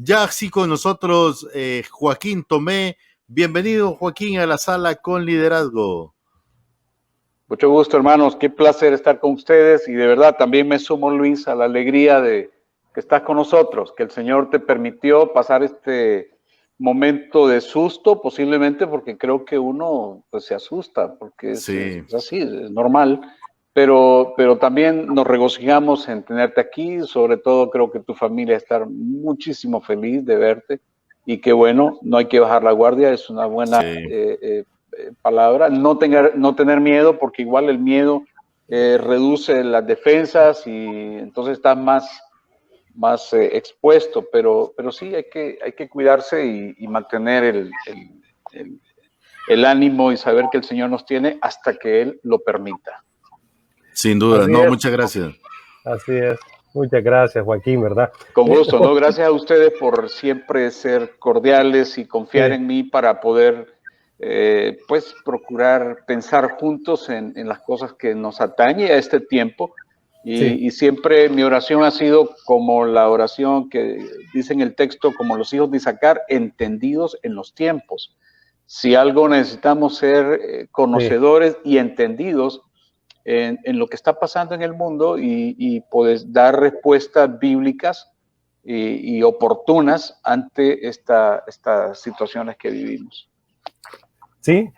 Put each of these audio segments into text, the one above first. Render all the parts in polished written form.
Ya sí con nosotros Joaquín Tomé. Bienvenido, Joaquín, a la sala con liderazgo. Mucho gusto, hermanos. Qué placer estar con ustedes y de verdad también me sumo, Luis, a la alegría de que estás con nosotros, que el Señor te permitió pasar este momento de susto, posiblemente porque creo que uno pues, se asusta, porque es Sí, así, es normal, pero también nos regocijamos en tenerte aquí, sobre todo creo que tu familia está muchísimo feliz de verte y que bueno, no hay que bajar la guardia, es una buena sí. palabra, no tener miedo, porque igual el miedo reduce las defensas y entonces estás más expuesto, pero sí hay que cuidarse y mantener el ánimo y saber que el Señor nos tiene hasta que Él lo permita. Sin duda. Así No, es, muchas gracias. así es. Muchas gracias, Joaquín, ¿verdad? Con gusto, ¿no? Joaquín, Gracias a ustedes por siempre ser cordiales y confiar en mí para poder, pues, procurar pensar juntos en las cosas que nos atañe a este tiempo. sí, Y siempre mi oración ha sido como la oración que dice en el texto, como los hijos de Isaacar, entendidos en los tiempos. Si algo necesitamos ser sí. conocedores y entendidos en lo que está pasando en el mundo y puedes dar respuestas bíblicas y oportunas ante estas situaciones que vivimos. Sí,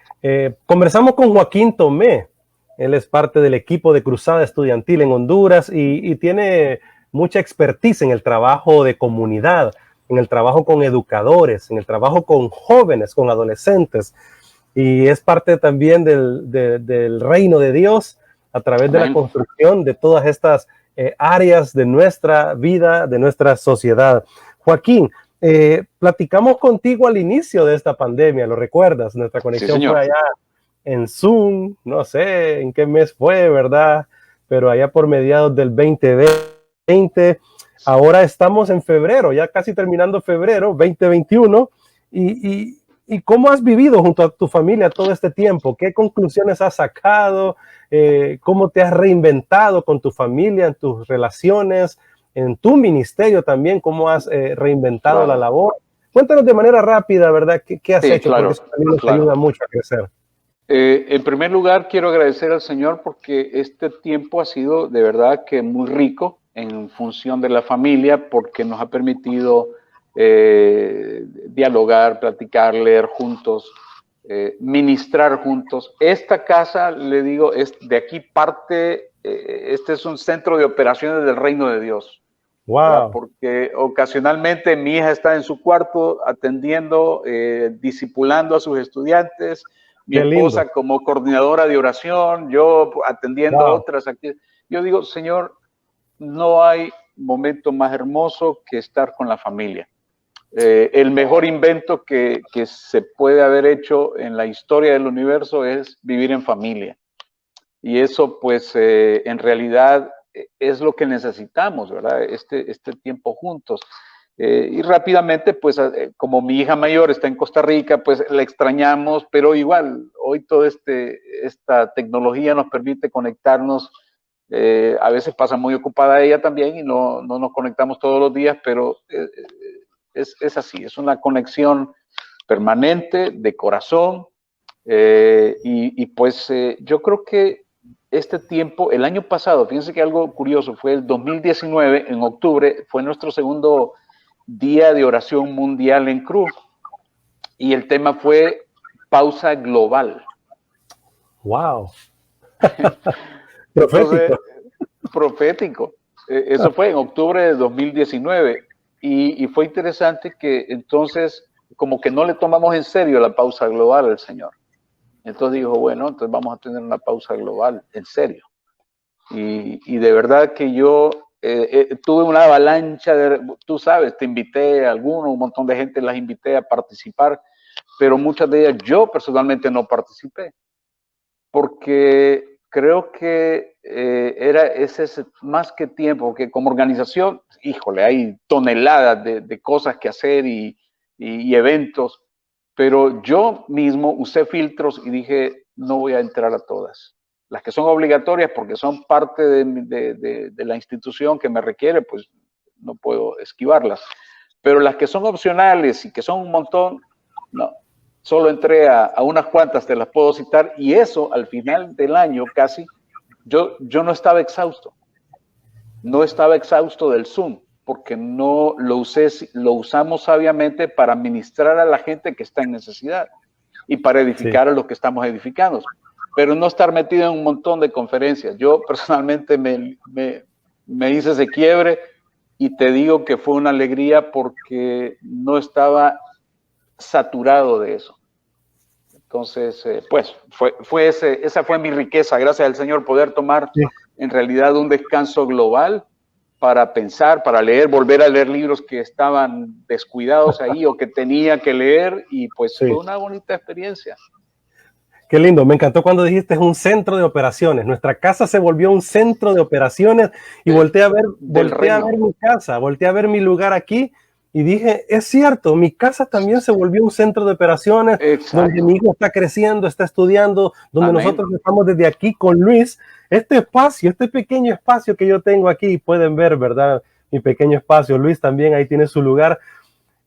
conversamos con Joaquín Tomé. Él es parte del equipo de Cruzada Estudiantil en Honduras y tiene mucha expertise en el trabajo de comunidad, en el trabajo con educadores, en el trabajo con jóvenes, con adolescentes. Y es parte también del reino de Dios a través de la Amén. construcción de todas estas áreas de nuestra vida, de nuestra sociedad. Joaquín, platicamos contigo al inicio de esta pandemia, ¿lo recuerdas? Nuestra Sí, conexión fue señor. allá en Zoom, no sé en qué mes fue, ¿verdad? Pero allá por mediados del 2020. Ahora estamos en febrero, ya casi terminando febrero 2021. ¿Y cómo has vivido junto a tu familia todo este tiempo? ¿Qué conclusiones has sacado? ¿Cómo te has reinventado con tu familia, en tus relaciones, en tu ministerio también? ¿Cómo has reinventado la Claro. labor? Cuéntanos de manera rápida, ¿verdad? ¿Qué has Sí, hecho? Porque claro, eso también nos claro. ayuda mucho a crecer. En primer lugar, quiero agradecer al Señor porque este tiempo ha sido de verdad que muy rico en función de la familia, porque nos ha permitido dialogar, platicar, leer juntos, ministrar juntos. Esta casa, le digo, es de aquí parte, este es un centro de operaciones del reino de Dios. ¿Verdad? Wow, Porque ocasionalmente mi hija está en su cuarto atendiendo, discipulando a sus estudiantes, mi qué lindo. esposa como coordinadora de oración, yo atendiendo Wow, otras actividades. Yo digo, Señor, no hay momento más hermoso que estar con la familia. El mejor invento que se puede haber hecho en la historia del universo es vivir en familia. Y eso, pues, en realidad es lo que necesitamos, ¿verdad? Este tiempo juntos. Y rápidamente, pues, como mi hija mayor está en Costa Rica, pues la extrañamos, pero igual, hoy toda esta tecnología nos permite conectarnos. A veces pasa muy ocupada ella también y no nos conectamos todos los días, pero es así, es una conexión permanente, de corazón. Pues yo creo que este tiempo, el año pasado, fíjense que algo curioso, fue el 2019, en octubre, fue nuestro segundo día de oración mundial en Cruz y el tema fue pausa global. wow. Entonces, Profético. profético. Eso fue en octubre de 2019 y fue interesante que entonces como que no le tomamos en serio la pausa global al Señor. Entonces dijo, bueno, entonces vamos a tener una pausa global, en serio. Y de verdad que yo tuve una avalancha tú sabes, te invité a algunos, un montón de gente las invité a participar, pero muchas de ellas yo personalmente no participé, porque creo que ese es más que tiempo, que como organización, híjole, hay toneladas de cosas que hacer y eventos, pero yo mismo usé filtros y dije, no voy a entrar a todas. Las que son obligatorias porque son parte de la institución que me requiere, pues no puedo esquivarlas. pero las que son opcionales y que son un montón, no. Solo entré a unas cuantas, te las puedo citar, y eso al final del año casi, yo no estaba exhausto. No estaba exhausto del Zoom, porque no lo usamos sabiamente para ministrar a la gente que está en necesidad y para edificar a los que estamos edificando, pero no estar metido en un montón de conferencias. Yo personalmente me hice ese quiebre y te digo que fue una alegría porque no estaba saturado de eso. Entonces, pues, esa fue mi riqueza, gracias al Señor, poder tomar en realidad un descanso global para pensar, para leer, volver a leer libros que estaban descuidados ahí o que tenía que leer, y pues fue una bonita experiencia. Qué lindo, me encantó cuando dijiste es un centro de operaciones. Nuestra casa se volvió un centro de operaciones y volteé a ver mi casa, volteé a ver mi lugar aquí y dije, es cierto, mi casa también se volvió un centro de operaciones. Exacto. Donde mi hijo está creciendo, está estudiando, donde nosotros estamos desde aquí con Luis. Este espacio, este pequeño espacio que yo tengo aquí, pueden ver, ¿verdad? Mi pequeño espacio. Luis también ahí tiene su lugar.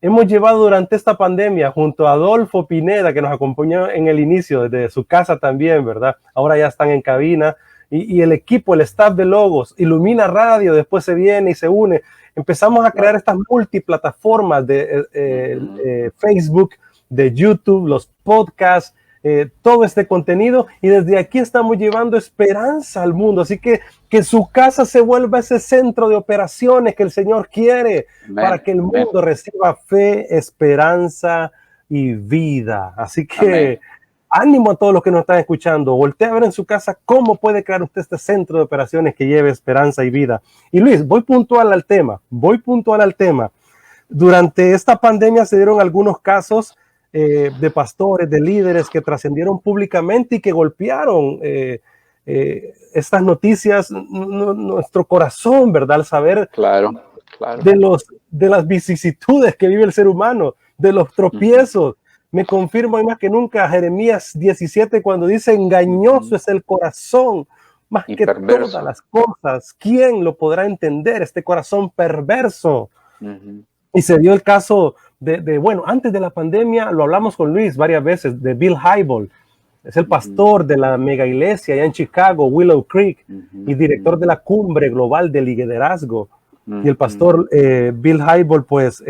Hemos llevado durante esta pandemia junto a Adolfo Pineda, que nos acompañó en el inicio, desde su casa también, ¿verdad? Ahora ya están en cabina. Y el equipo, el staff de Logos, Ilumina Radio, después se viene y se une. Empezamos a crear estas multiplataformas de Facebook, de YouTube, los podcasts, todo este contenido, y desde aquí estamos llevando esperanza al mundo. Así que su casa se vuelva ese centro de operaciones que el Señor quiere para que el mundo reciba fe, esperanza y vida. Así que ánimo a todos los que nos están escuchando. Voltea a ver en su casa cómo puede crear usted este centro de operaciones que lleve esperanza y vida. Y Luis, voy puntual al tema. Durante esta pandemia se dieron algunos casos de pastores, de líderes que trascendieron públicamente y que golpearon estas noticias, nuestro corazón, ¿verdad? Al saber de las vicisitudes que vive el ser humano, de los tropiezos. Me confirmo más que nunca Jeremías 17 cuando dice engañoso es el corazón más que perverso. Todas las cosas. ¿Quién lo podrá entender? Este corazón perverso. Y se dio el caso bueno, antes de la pandemia, lo hablamos con Luis varias veces, de Bill Hybels. Es el pastor de la mega iglesia allá en Chicago, Willow Creek, y director de la Cumbre Global de Liderazgo. Y el pastor Bill Hybels, pues,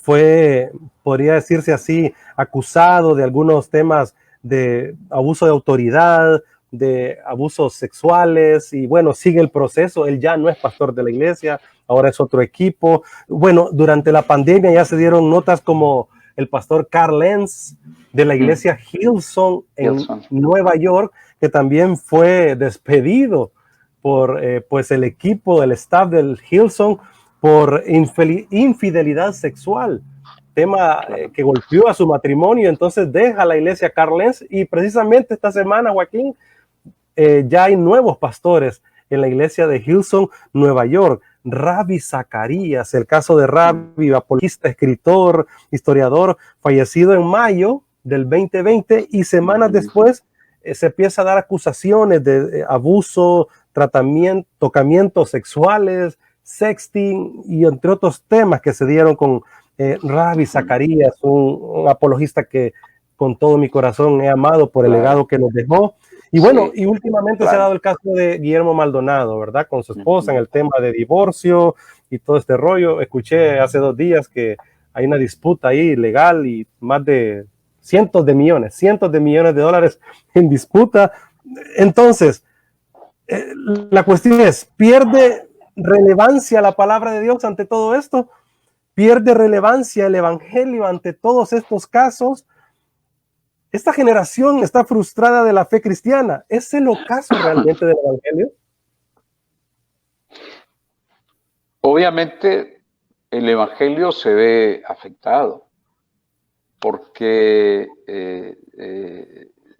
fue, podría decirse así, acusado de algunos temas de abuso de autoridad, de abusos sexuales, y bueno, sigue el proceso. Él ya no es pastor de la iglesia, ahora es otro equipo. Bueno, durante la pandemia ya se dieron notas como el pastor Carl Lenz de la iglesia Hillsong en Nueva York, que también fue despedido por pues el equipo, el staff del Hillsong, por infidelidad sexual, tema que golpeó a su matrimonio. Entonces deja la iglesia Carl Lenz, y precisamente esta semana, Joaquín, ya hay nuevos pastores en la iglesia de Hillsong, Nueva York. Ravi Zacarías, el caso de Ravi, apologista, escritor, historiador, fallecido en mayo del 2020, y semanas después se empieza a dar acusaciones de abuso, tratamiento, tocamientos sexuales, sexting y entre otros temas que se dieron con Ravi Zacarías, un apologista que con todo mi corazón he amado por el legado que nos dejó. Y bueno, y últimamente se ha dado el caso de Guillermo Maldonado, ¿verdad? Con su esposa en el tema de divorcio y todo este rollo. Escuché hace 2 días que hay una disputa ahí legal y más de cientos de millones de dólares en disputa. Entonces, la cuestión es, ¿pierde relevancia la palabra de Dios ante todo esto? ¿Pierde relevancia el evangelio ante todos estos casos? Esta generación está frustrada de la fe cristiana. ¿Es el ocaso realmente del evangelio? Obviamente el evangelio se ve afectado porque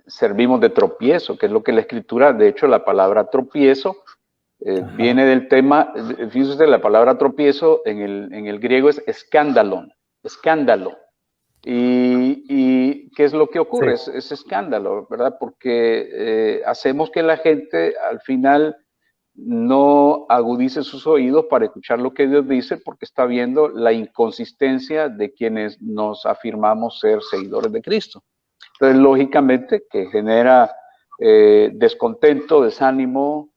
servimos de tropiezo, que es lo que la escritura, de hecho la palabra tropiezo viene del tema, fíjese, la palabra tropiezo en el griego es escándalo. ¿Y qué es lo que ocurre? Es escándalo, ¿verdad? Porque hacemos que la gente al final no agudice sus oídos para escuchar lo que Dios dice, porque está viendo la inconsistencia de quienes nos afirmamos ser seguidores de Cristo. Entonces, lógicamente, que genera descontento, desánimo.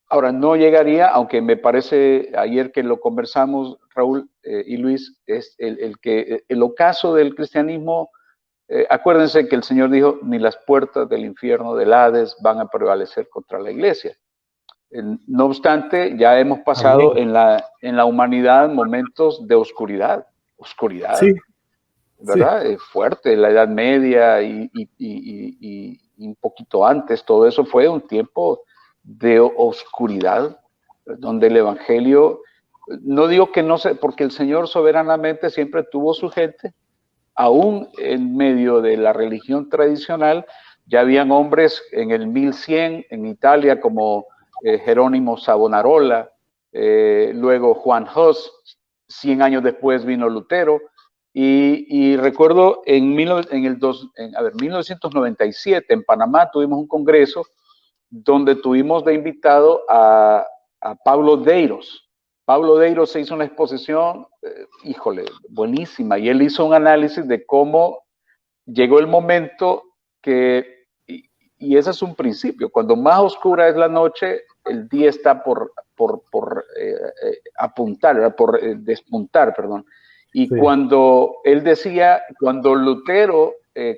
Ahora, no llegaría, aunque me parece, ayer que lo conversamos, Raúl y Luis, es el ocaso del cristianismo. Acuérdense que el Señor dijo, ni las puertas del infierno del Hades van a prevalecer contra la iglesia. No obstante, ya hemos pasado en la humanidad momentos de oscuridad, Sí, ¿verdad? sí. Fuerte, la Edad Media y un poquito antes, todo eso fue un tiempo de oscuridad, donde el Evangelio, no digo que no sé, porque el Señor soberanamente siempre tuvo su gente, aún en medio de la religión tradicional. Ya habían hombres en el 1100 en Italia como Jerónimo Savonarola, luego Juan Hus, 100 años después vino Lutero, y recuerdo en 1997 en Panamá tuvimos un congreso donde tuvimos de invitado a Pablo Deiros. Pablo Deiros se hizo una exposición, híjole, buenísima, y él hizo un análisis de cómo llegó el momento que, y ese es un principio, cuando más oscura es la noche, el día está por apuntar, por despuntar, perdón. Y Sí. cuando él decía, cuando Lutero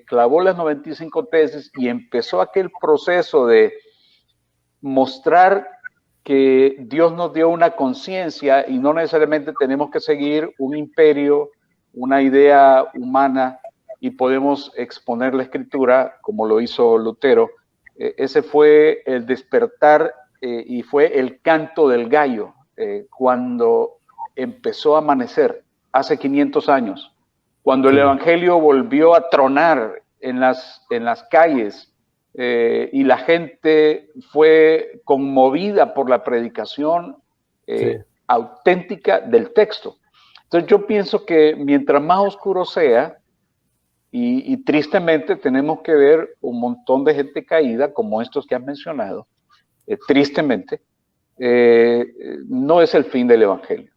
clavó las 95 tesis y empezó aquel proceso de mostrar que Dios nos dio una conciencia y no necesariamente tenemos que seguir un imperio, una idea humana, y podemos exponer la escritura como lo hizo Lutero. Ese fue el despertar y fue el canto del gallo cuando empezó a amanecer hace 500 años, cuando el Evangelio volvió a tronar en las calles. Y la gente fue conmovida por la predicación auténtica del texto. Entonces yo pienso que mientras más oscuro sea, y tristemente tenemos que ver un montón de gente caída, como estos que has mencionado, tristemente, no es el fin del Evangelio.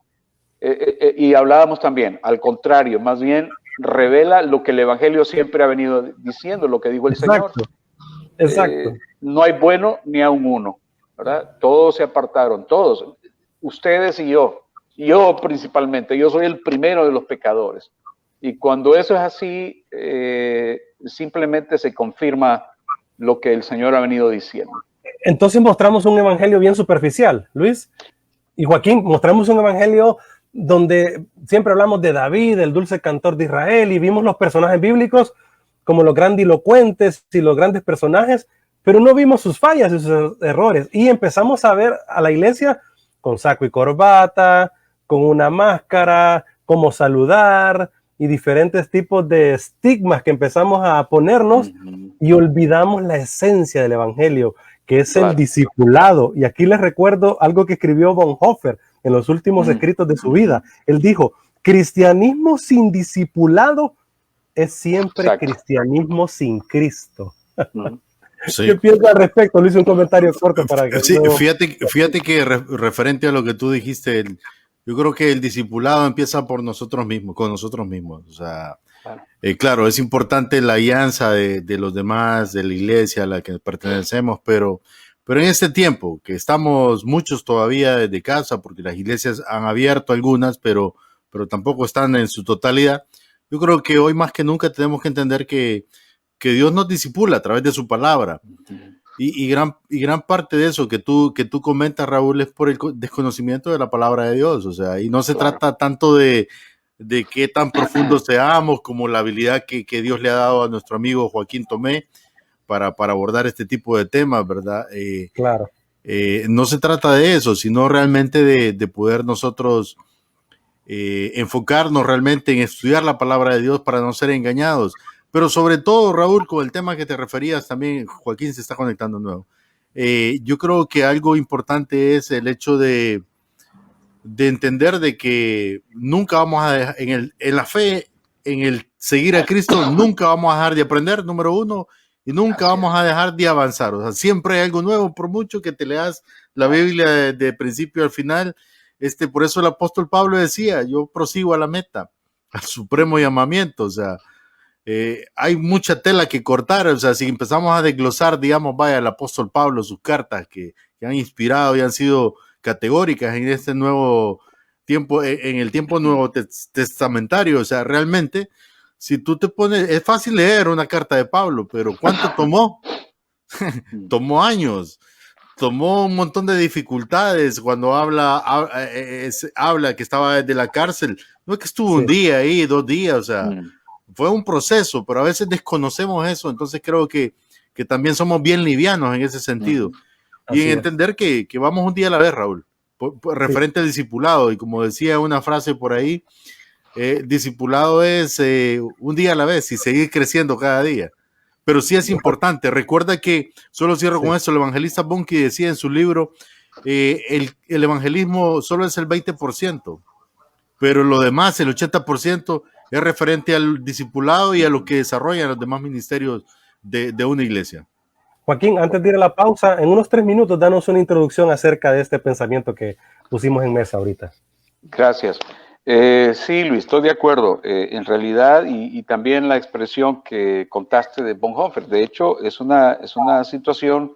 Y hablábamos también, al contrario, más bien revela lo que el Evangelio siempre ha venido diciendo, lo que dijo el Señor. Exacto. No hay bueno ni aun uno, ¿verdad? Todos se apartaron, todos, ustedes y yo principalmente, yo soy el primero de los pecadores. Y cuando eso es así, simplemente se confirma lo que el Señor ha venido diciendo. Entonces mostramos un evangelio bien superficial, Luis. Y Joaquín, mostramos un evangelio donde siempre hablamos de David, el dulce cantor de Israel, y vimos los personajes bíblicos como los grandilocuentes y los grandes personajes, pero no vimos sus fallas y sus errores. Y empezamos a ver a la iglesia con saco y corbata, con una máscara, cómo saludar y diferentes tipos de estigmas que empezamos a ponernos y olvidamos la esencia del evangelio, que es el discipulado. Y aquí les recuerdo algo que escribió Bonhoeffer en los últimos escritos de su vida. Él dijo, cristianismo sin discipulado es siempre cristianismo sin Cristo. Sí. ¿Qué piensas al respecto? Le hice un comentario corto para que... Sí, fíjate que referente a lo que tú dijiste, yo creo que el discipulado empieza por nosotros mismos, con nosotros mismos. O sea, claro, es importante la alianza de los demás, de la iglesia a la que pertenecemos, pero en este tiempo, que estamos muchos todavía desde casa, porque las iglesias han abierto algunas, pero tampoco están en su totalidad, yo creo que hoy más que nunca tenemos que entender que Dios nos discipula a través de su palabra. Y gran parte de eso que tú comentas, Raúl, es por el desconocimiento de la palabra de Dios. O sea, y no se trata tanto de qué tan profundos seamos como la habilidad que Dios le ha dado a nuestro amigo Joaquín Tomé para abordar este tipo de temas, ¿verdad? Claro. No se trata de eso, sino realmente de poder nosotros enfocarnos realmente en estudiar la palabra de Dios para no ser engañados. Pero sobre todo, Raúl, con el tema que te referías también, Joaquín se está conectando de nuevo. Yo creo que algo importante es el hecho de entender de que nunca vamos a dejar, en la fe, en el seguir a Cristo, nunca vamos a dejar de aprender, número uno, y nunca vamos a dejar de avanzar. O sea, siempre hay algo nuevo, por mucho que te leas la Biblia de principio al final. Por eso el apóstol Pablo decía, yo prosigo a la meta, al supremo llamamiento. O sea, hay mucha tela que cortar. O sea, si empezamos a desglosar, digamos, vaya, el apóstol Pablo, sus cartas que han inspirado y han sido categóricas en este nuevo tiempo, en el tiempo nuevo testamentario. O sea, realmente, si tú te pones, es fácil leer una carta de Pablo, pero ¿cuánto tomó? Tomó años, tomó un montón de dificultades. Cuando habla que estaba desde la cárcel, no es que estuvo un día ahí, 2 días, o sea, fue un proceso, pero a veces desconocemos eso. Entonces creo que también somos bien livianos en ese sentido. Y en entender que vamos un día a la vez, Raúl, referente al discipulado. Y como decía una frase por ahí, discipulado es un día a la vez y seguir creciendo cada día. Pero sí es importante. Recuerda que, solo cierro con eso, el evangelista Bonnke decía en su libro, el evangelismo solo es el 20%, pero lo demás, el 80%, es referente al discipulado y a lo que desarrollan los demás ministerios de una iglesia. Joaquín, antes de ir a la pausa, en unos 3 minutos, danos una introducción acerca de este pensamiento que pusimos en mesa ahorita. Gracias. Sí, Luis, estoy de acuerdo. En realidad, y también la expresión que contaste de Bonhoeffer, de hecho, es una situación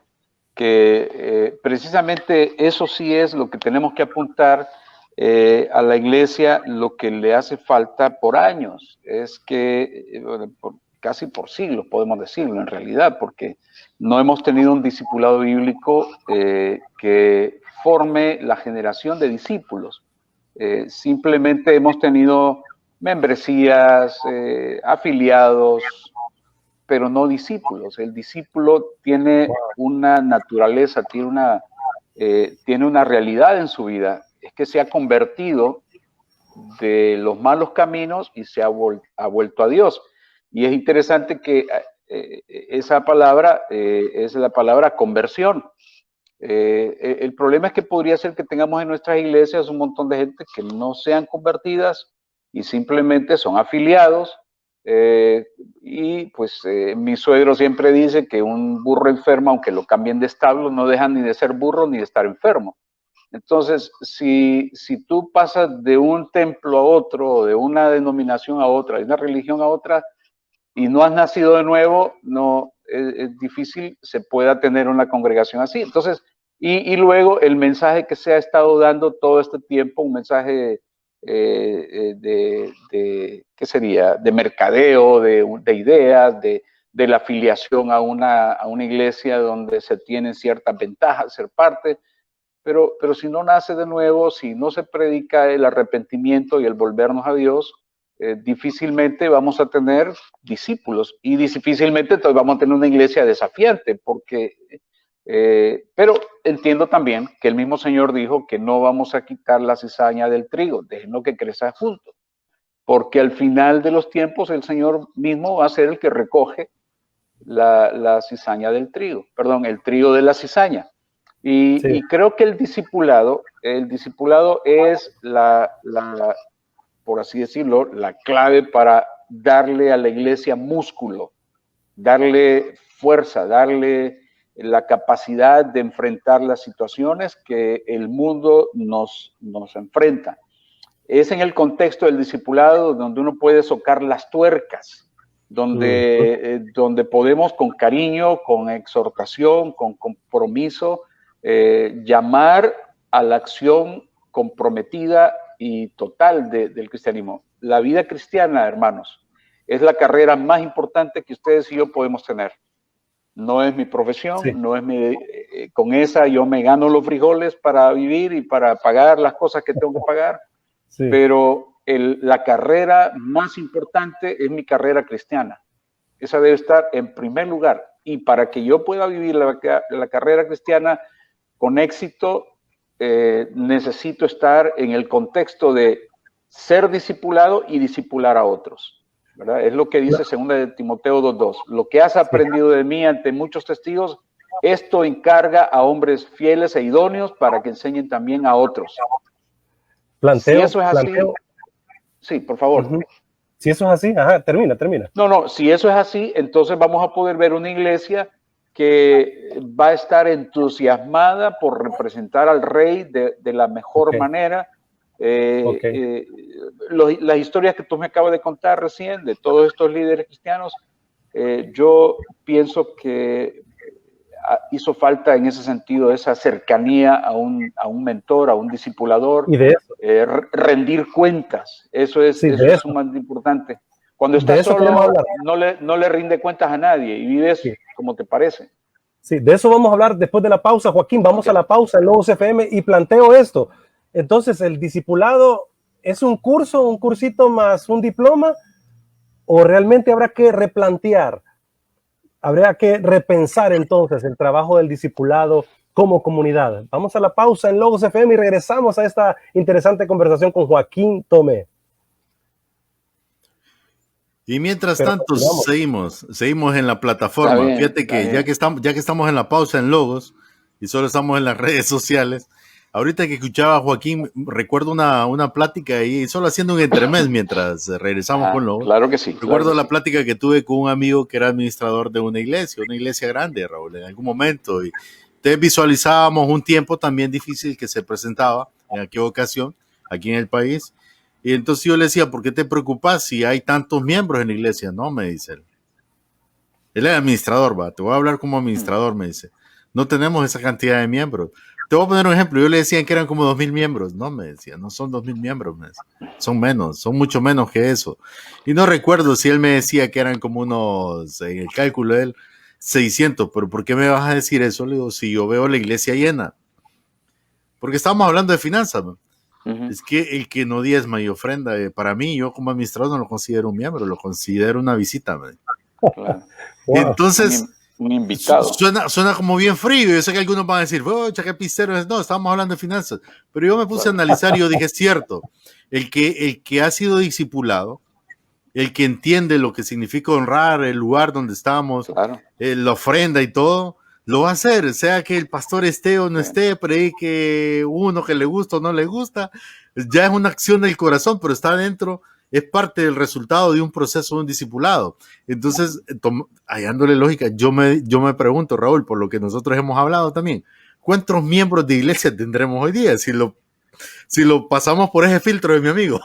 que precisamente eso sí es lo que tenemos que apuntar a la iglesia, lo que le hace falta por años, es que casi por siglos podemos decirlo en realidad, porque no hemos tenido un discipulado bíblico que forme la generación de discípulos. Simplemente hemos tenido membresías, afiliados, pero no discípulos. El discípulo tiene una naturaleza, tiene una realidad en su vida, es que se ha convertido de los malos caminos y se ha vuelto a Dios. Y es interesante que esa palabra es la palabra conversión. El problema es que podría ser que tengamos en nuestras iglesias un montón de gente que no sean convertidas y simplemente son afiliados. Y pues mi suegro siempre dice que un burro enfermo, aunque lo cambien de establo, no dejan ni de ser burro ni de estar enfermo. Entonces, si tú pasas de un templo a otro, de una denominación a otra, de una religión a otra, y no has nacido de nuevo, no es difícil se pueda tener una congregación así. Entonces, y luego el mensaje que se ha estado dando todo este tiempo, un mensaje ¿qué sería? De mercadeo, de ideas, de la afiliación a una iglesia donde se tienen ciertas ventajas, ser parte, pero si no nace de nuevo, si no se predica el arrepentimiento y el volvernos a Dios, difícilmente vamos a tener discípulos y difícilmente entonces vamos a tener una iglesia desafiante, porque, pero entiendo también que el mismo Señor dijo que no vamos a quitar la cizaña del trigo, déjenlo que crezca juntos, porque al final de los tiempos el Señor mismo va a ser el que recoge la cizaña del trigo, perdón, el trigo de la cizaña. Y creo que el discipulado es por así decirlo, la clave para darle a la iglesia músculo, darle fuerza, darle la capacidad de enfrentar las situaciones que el mundo nos enfrenta. Es en el contexto del discipulado donde uno puede socar las tuercas, donde podemos con cariño, con exhortación, con compromiso, llamar a la acción comprometida y total del cristianismo. La vida cristiana, hermanos, es la carrera más importante que ustedes y yo podemos tener. No es mi profesión, no es con esa yo me gano los frijoles para vivir y para pagar las cosas que tengo que pagar, pero la carrera más importante es mi carrera cristiana. Esa debe estar en primer lugar. Y para que yo pueda vivir la carrera cristiana con éxito, necesito estar en el contexto de ser discipulado y discipular a otros, ¿verdad? Es lo que dice 2 de Timoteo 2:2. Lo que has aprendido de mí ante muchos testigos, esto encarga a hombres fieles e idóneos para que enseñen también a otros. Si eso es así, sí, por favor. Si eso es así, ajá, termina. No, si eso es así, entonces vamos a poder ver una iglesia que va a estar entusiasmada por representar al rey de la mejor manera. Las historias que tú me acabas de contar recién de todos estos líderes cristianos, yo pienso que hizo falta en ese sentido esa cercanía a un mentor, a un discipulador, y de eso, rendir cuentas. Eso es sumamente importante. Cuando estás solo, no le rinde cuentas a nadie y vives como te parece. Sí, de eso vamos a hablar después de la pausa, Joaquín. Vamos a la pausa en Logos FM y planteo esto. Entonces, ¿el discipulado es un curso, un cursito más un diploma? ¿O realmente habrá que replantear? Habría que repensar entonces el trabajo del discipulado como comunidad. Vamos a la pausa en Logos FM y regresamos a esta interesante conversación con Joaquín Tomé. Y mientras tanto, seguimos en la plataforma. Bien, fíjate que ya que estamos en la pausa en Logos y solo estamos en las redes sociales, ahorita que escuchaba a Joaquín, recuerdo una plática ahí, solo haciendo un entremés mientras regresamos con Logos. Claro que sí. Recuerdo la plática que tuve con un amigo que era administrador de una iglesia grande, Raúl, en algún momento. Y entonces visualizábamos un tiempo también difícil que se presentaba en aquella ocasión aquí en el país. Y entonces yo le decía, ¿por qué te preocupas si hay tantos miembros en la iglesia? No, me dice él. Él es administrador, te voy a hablar como administrador, me dice. No tenemos esa cantidad de miembros. Te voy a poner un ejemplo. Yo le decía que eran como 2,000 miembros. No, me decía, no son 2,000 miembros. Me decía. Son menos, son mucho menos que eso. Y no recuerdo si él me decía que eran como unos, en el cálculo de él, 600. Pero ¿por qué me vas a decir eso? Le digo, si yo veo la iglesia llena. Porque estábamos hablando de finanzas, ¿no? Es que el que no diezma y ofrenda, para mí, yo como administrador no lo considero un miembro, lo considero una visita. Claro. Entonces, un invitado. Suena como bien frío. Yo sé que algunos van a decir, qué pistero es. No, estábamos hablando de finanzas. Pero yo me puse a analizar y yo dije, es cierto, el que ha sido discipulado, el que entiende lo que significa honrar el lugar donde estamos, la ofrenda y todo, lo va a hacer, sea que el pastor esté o no esté, predique uno que le gusta o no le gusta, ya es una acción del corazón, pero está dentro, es parte del resultado de un proceso de un discipulado. Entonces, hallándole lógica, yo me pregunto, Raúl, por lo que nosotros hemos hablado también, ¿cuántos miembros de iglesia tendremos hoy día si lo pasamos por ese filtro de mi amigo?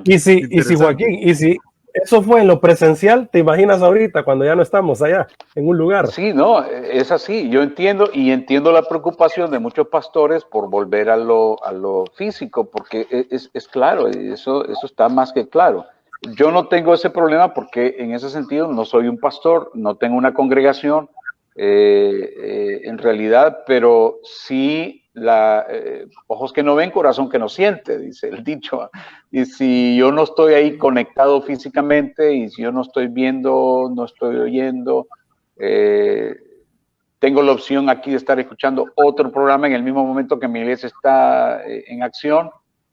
Y si Joaquín, y si eso fue en lo presencial, ¿te imaginas ahorita cuando ya no estamos allá en un lugar? Sí, no, es así. Yo entiendo la preocupación de muchos pastores por volver a lo físico, porque es claro, eso está más que claro. Yo no tengo ese problema porque en ese sentido no soy un pastor, no tengo una congregación en realidad, pero sí ojos que no ven, corazón que no siente, dice el dicho. Y si yo no estoy ahí conectado físicamente y si yo no estoy viendo, no estoy oyendo, tengo la opción aquí de estar escuchando otro programa en el mismo momento que mi iglesia está en acción,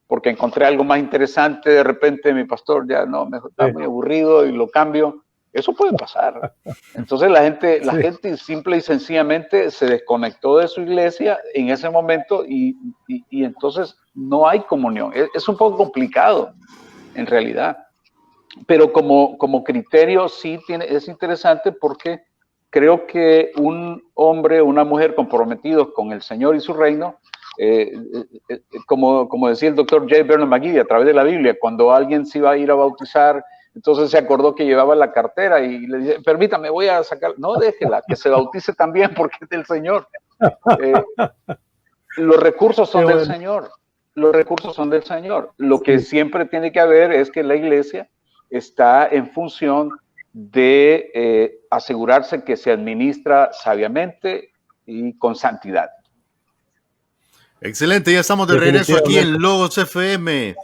porque encontré algo más interesante, de repente mi pastor ya no, está muy aburrido y lo cambio. Eso puede pasar. Entonces la gente simple y sencillamente se desconectó de su iglesia en ese momento y entonces no hay comunión. Es un poco complicado en realidad. Pero como criterio sí es interesante porque creo que un hombre o una mujer comprometidos con el Señor y su reino, como decía el doctor J. Vernon McGee a través de la Biblia, cuando alguien se iba a ir a bautizar, entonces se acordó que llevaba la cartera y le dice, permítame, voy a sacar. No, déjela, que se bautice también porque es del Señor. Los recursos son del Señor. Los recursos son del Señor. Lo que siempre tiene que haber es que la iglesia está en función de asegurarse que se administra sabiamente y con santidad. Excelente, ya estamos de regreso aquí en Logos FM.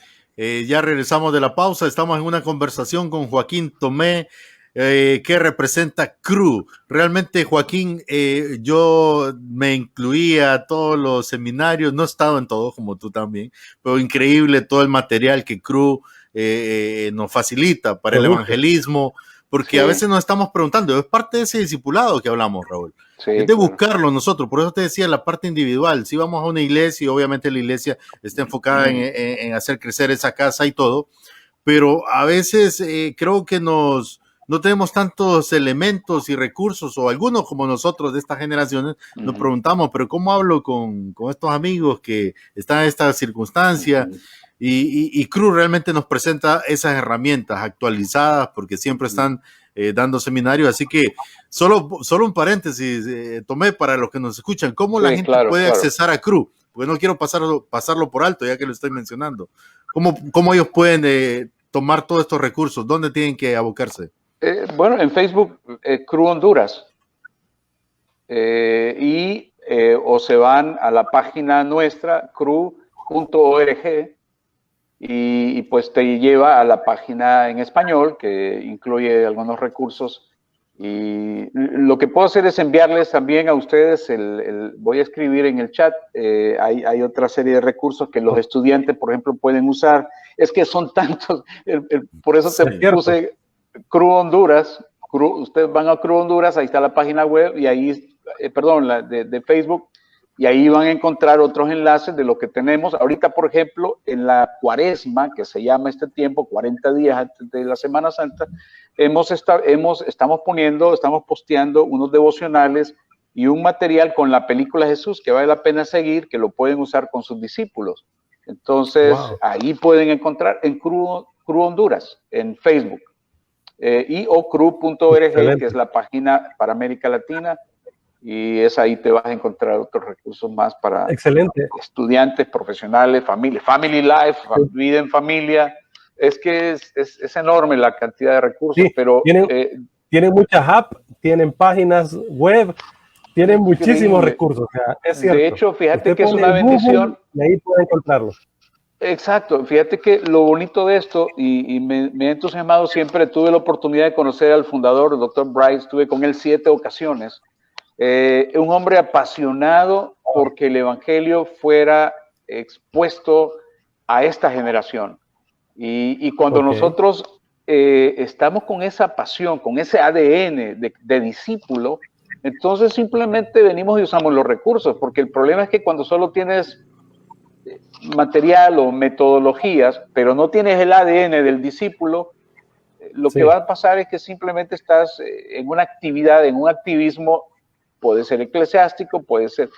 Ya regresamos de la pausa, estamos en una conversación con Joaquín Tomé, que representa CRU. Realmente, Joaquín, yo me incluí a todos los seminarios, no he estado en todos como tú también, pero increíble todo el material que CRU nos facilita para el evangelismo, porque a veces nos estamos preguntando, es parte de ese discipulado que hablamos, Raúl. Sí, es de buscarlo nosotros, por eso te decía la parte individual. Si vamos a una iglesia y obviamente la iglesia está enfocada en hacer crecer esa casa y todo, pero a veces creo que no tenemos tantos elementos y recursos, o algunos como nosotros de estas generaciones, nos preguntamos, pero ¿cómo hablo con estos amigos que están en esta circunstancia? Y Cru realmente nos presenta esas herramientas actualizadas porque siempre están dando seminarios, así que solo un paréntesis, Tomé, para los que nos escuchan, ¿cómo la gente puede accesar a Cru? Porque no quiero pasarlo por alto, ya que lo estoy mencionando. ¿Cómo ellos pueden tomar todos estos recursos? ¿Dónde tienen que abocarse? Bueno, en Facebook, Cru Honduras. O se van a la página nuestra, cru.org, y pues te lleva a la página en español, que incluye algunos recursos. Y lo que puedo hacer es enviarles también a ustedes, voy a escribir en el chat, hay otra serie de recursos que los estudiantes, por ejemplo, pueden usar. Es que son tantos, por eso te puse Cru Honduras. Ustedes van a Cru Honduras, ahí está la página web, y ahí, de Facebook, y ahí van a encontrar otros enlaces de lo que tenemos. Ahorita, por ejemplo, en la Cuaresma, que se llama este tiempo, 40 días antes de la Semana Santa, estamos posteando unos devocionales y un material con la película Jesús que vale la pena seguir, que lo pueden usar con sus discípulos. Entonces, ahí pueden encontrar en Cru Honduras, en Facebook, o cru.org, que es la página para América Latina. Y ahí te vas a encontrar otros recursos más para estudiantes, profesionales, familia, family life, vida en familia. Es que es enorme la cantidad de recursos, pero tienen muchas apps, tienen páginas web, tienen muchísimos recursos. O sea, es cierto. De hecho, fíjate que es una bendición. Y ahí pueden encontrarlos. Exacto, fíjate que lo bonito de esto, y me ha entusiasmado siempre, tuve la oportunidad de conocer al fundador, el Dr. Bryce, estuve con él 7 ocasiones. Un hombre apasionado porque el evangelio fuera expuesto a esta generación. Y cuando nosotros estamos con esa pasión, con ese ADN de discípulo, entonces simplemente venimos y usamos los recursos, porque el problema es que cuando solo tienes material o metodologías, pero no tienes el ADN del discípulo, lo que va a pasar es que simplemente estás en una actividad, en un activismo. Puede ser eclesiástico, puede ser,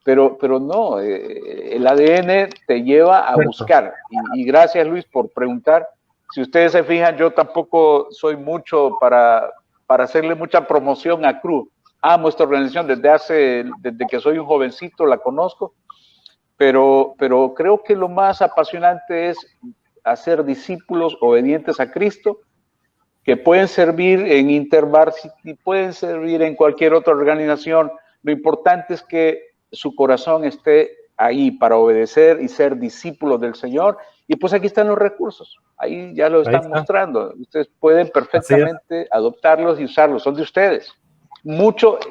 pero no, el ADN te lleva a buscar. Y gracias, Luis, por preguntar. Si ustedes se fijan, yo tampoco soy mucho para hacerle mucha promoción a Cru. Amo esta organización desde que soy un jovencito, la conozco, pero creo que lo más apasionante es hacer discípulos obedientes a Cristo, que pueden servir en InterVarsity, pueden servir en cualquier otra organización. Lo importante es que su corazón esté ahí para obedecer y ser discípulos del Señor. Y pues aquí están los recursos. Ahí ya lo están mostrando. Ustedes pueden perfectamente adoptarlos y usarlos. Son de ustedes.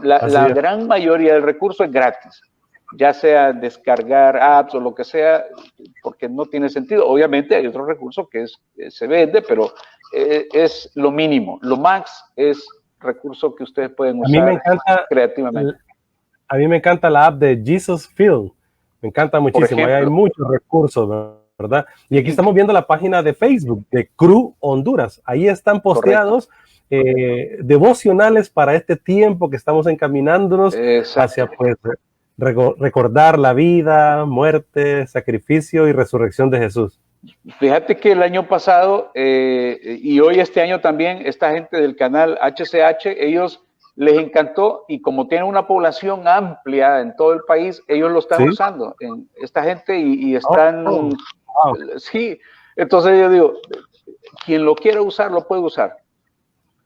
La gran mayoría del recurso es gratis. Ya sea descargar apps o lo que sea, porque no tiene sentido. Obviamente hay otro recurso que se vende, pero es lo mínimo. Lo max es recurso que ustedes pueden usar creativamente. A mí me encanta la app de Jesus Film. Me encanta muchísimo. Ahí hay muchos recursos, ¿verdad? Y aquí estamos viendo la página de Facebook de Cru Honduras. Ahí están posteados devocionales para este tiempo que estamos encaminándonos hacia, pues, recordar la vida, muerte, sacrificio y resurrección de Jesús. Fíjate que el año pasado y hoy este año también, esta gente del canal HCH, ellos les encantó, y como tienen una población amplia en todo el país, ellos lo están usando, esta gente, y están... Sí, entonces yo digo, quien lo quiera usar, lo puede usar.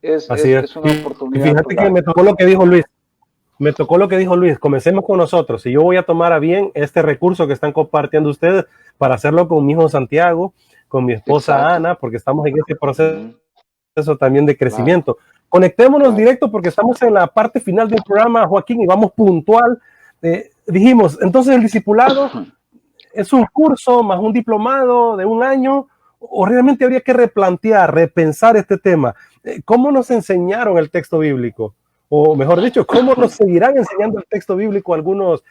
Es una oportunidad. Y fíjate que me tocó lo que dijo Luis. Comencemos con nosotros. Y yo voy a tomar a bien este recurso que están compartiendo ustedes para hacerlo con mi hijo Santiago, con mi esposa Ana, porque estamos en este proceso también de crecimiento. Conectémonos directo porque estamos en la parte final del programa, Joaquín, y vamos puntual. Dijimos, entonces el discipulado es un curso más un diplomado de un año, o realmente habría que repensar este tema. ¿Cómo nos enseñaron el texto bíblico? O mejor dicho, ¿cómo nos seguirán enseñando el texto bíblico algunos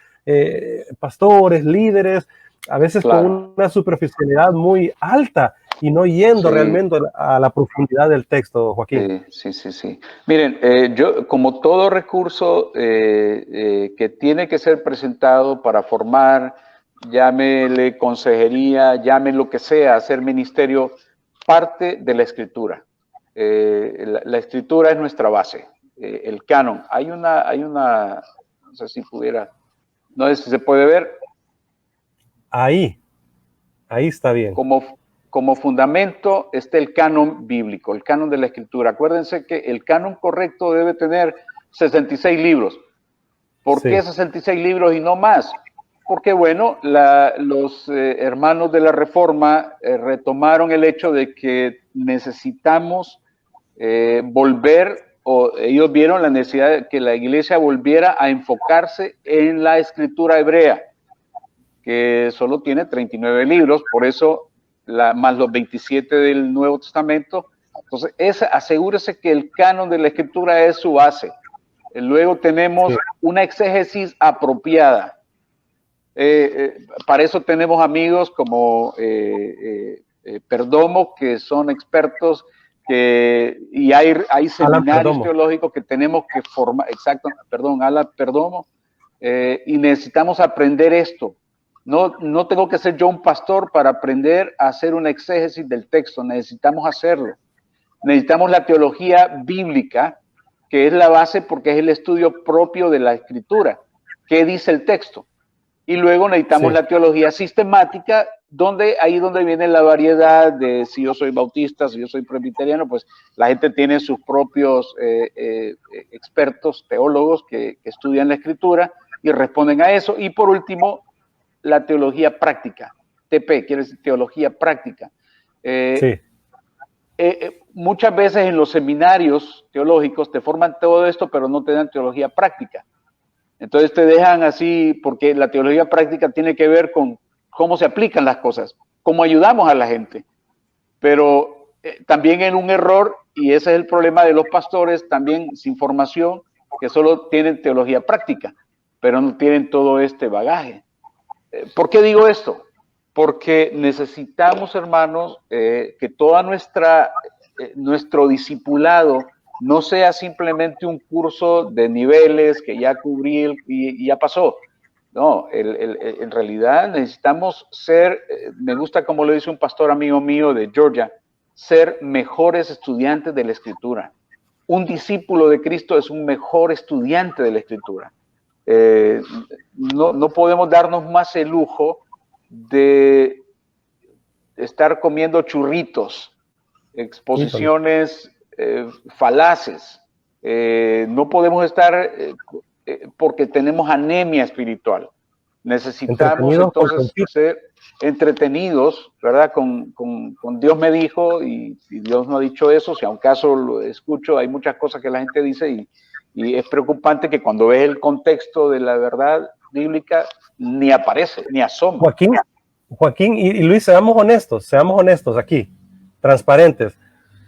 pastores, líderes, a veces con una superficialidad muy alta? y no yendo Sí. realmente a la profundidad del texto, Joaquín. Sí. Miren, yo, como todo recurso que tiene que ser presentado para formar, llámele consejería, llámele lo que sea, hacer ministerio, parte de la escritura. La escritura es nuestra base, el canon. Hay una, no sé si pudiera, no sé si se puede ver. Ahí está bien. Como fundamento está el canon bíblico, el canon de la escritura. Acuérdense que el canon correcto debe tener 66 libros. ¿Por Sí. qué 66 libros y no más? Porque, bueno, los hermanos de la Reforma retomaron el hecho de que necesitamos volver, o ellos vieron la necesidad de que la iglesia volviera a enfocarse en la escritura hebrea, que solo tiene 39 libros, por eso más los 27 del Nuevo Testamento. Entonces, asegúrese que el canon de la escritura es su base. Luego tenemos una exégesis apropiada. Para eso tenemos amigos como Perdomo, que son expertos, y hay seminarios teológicos que tenemos que formar, Alan Perdomo, y necesitamos aprender esto. No tengo que ser yo un pastor para aprender a hacer una exégesis del texto, necesitamos hacerlo. Necesitamos la teología bíblica, que es la base porque es el estudio propio de la escritura. ¿Qué dice el texto? Y luego necesitamos la teología sistemática, ahí donde viene la variedad de si yo soy bautista, si yo soy presbiteriano, pues la gente tiene sus propios expertos, teólogos que estudian la escritura y responden a eso. Y por último, la teología práctica, TP, quiere decir teología práctica. Muchas veces en los seminarios teológicos te forman todo esto, pero no te dan teología práctica. Entonces te dejan así, porque la teología práctica tiene que ver con cómo se aplican las cosas, cómo ayudamos a la gente. Pero también en un error, y ese es el problema de los pastores, también sin formación, que solo tienen teología práctica, pero no tienen todo este bagaje. ¿Por qué digo esto? Porque necesitamos, hermanos, que toda nuestro discipulado no sea simplemente un curso de niveles que ya cubrí y ya pasó. No, en realidad necesitamos ser, me gusta como lo dice un pastor amigo mío de Georgia, ser mejores estudiantes de la Escritura. Un discípulo de Cristo es un mejor estudiante de la Escritura. No podemos darnos más el lujo de estar comiendo churritos, exposiciones falaces. No podemos estar porque tenemos anemia espiritual. Necesitamos entonces ser entretenidos, ¿verdad? Con Dios me dijo y Dios no ha dicho eso. Si a un caso lo escucho, hay muchas cosas que la gente dice y es preocupante que cuando ves el contexto de la verdad bíblica ni aparece, ni asoma. Joaquín y Luis, seamos honestos aquí, transparentes.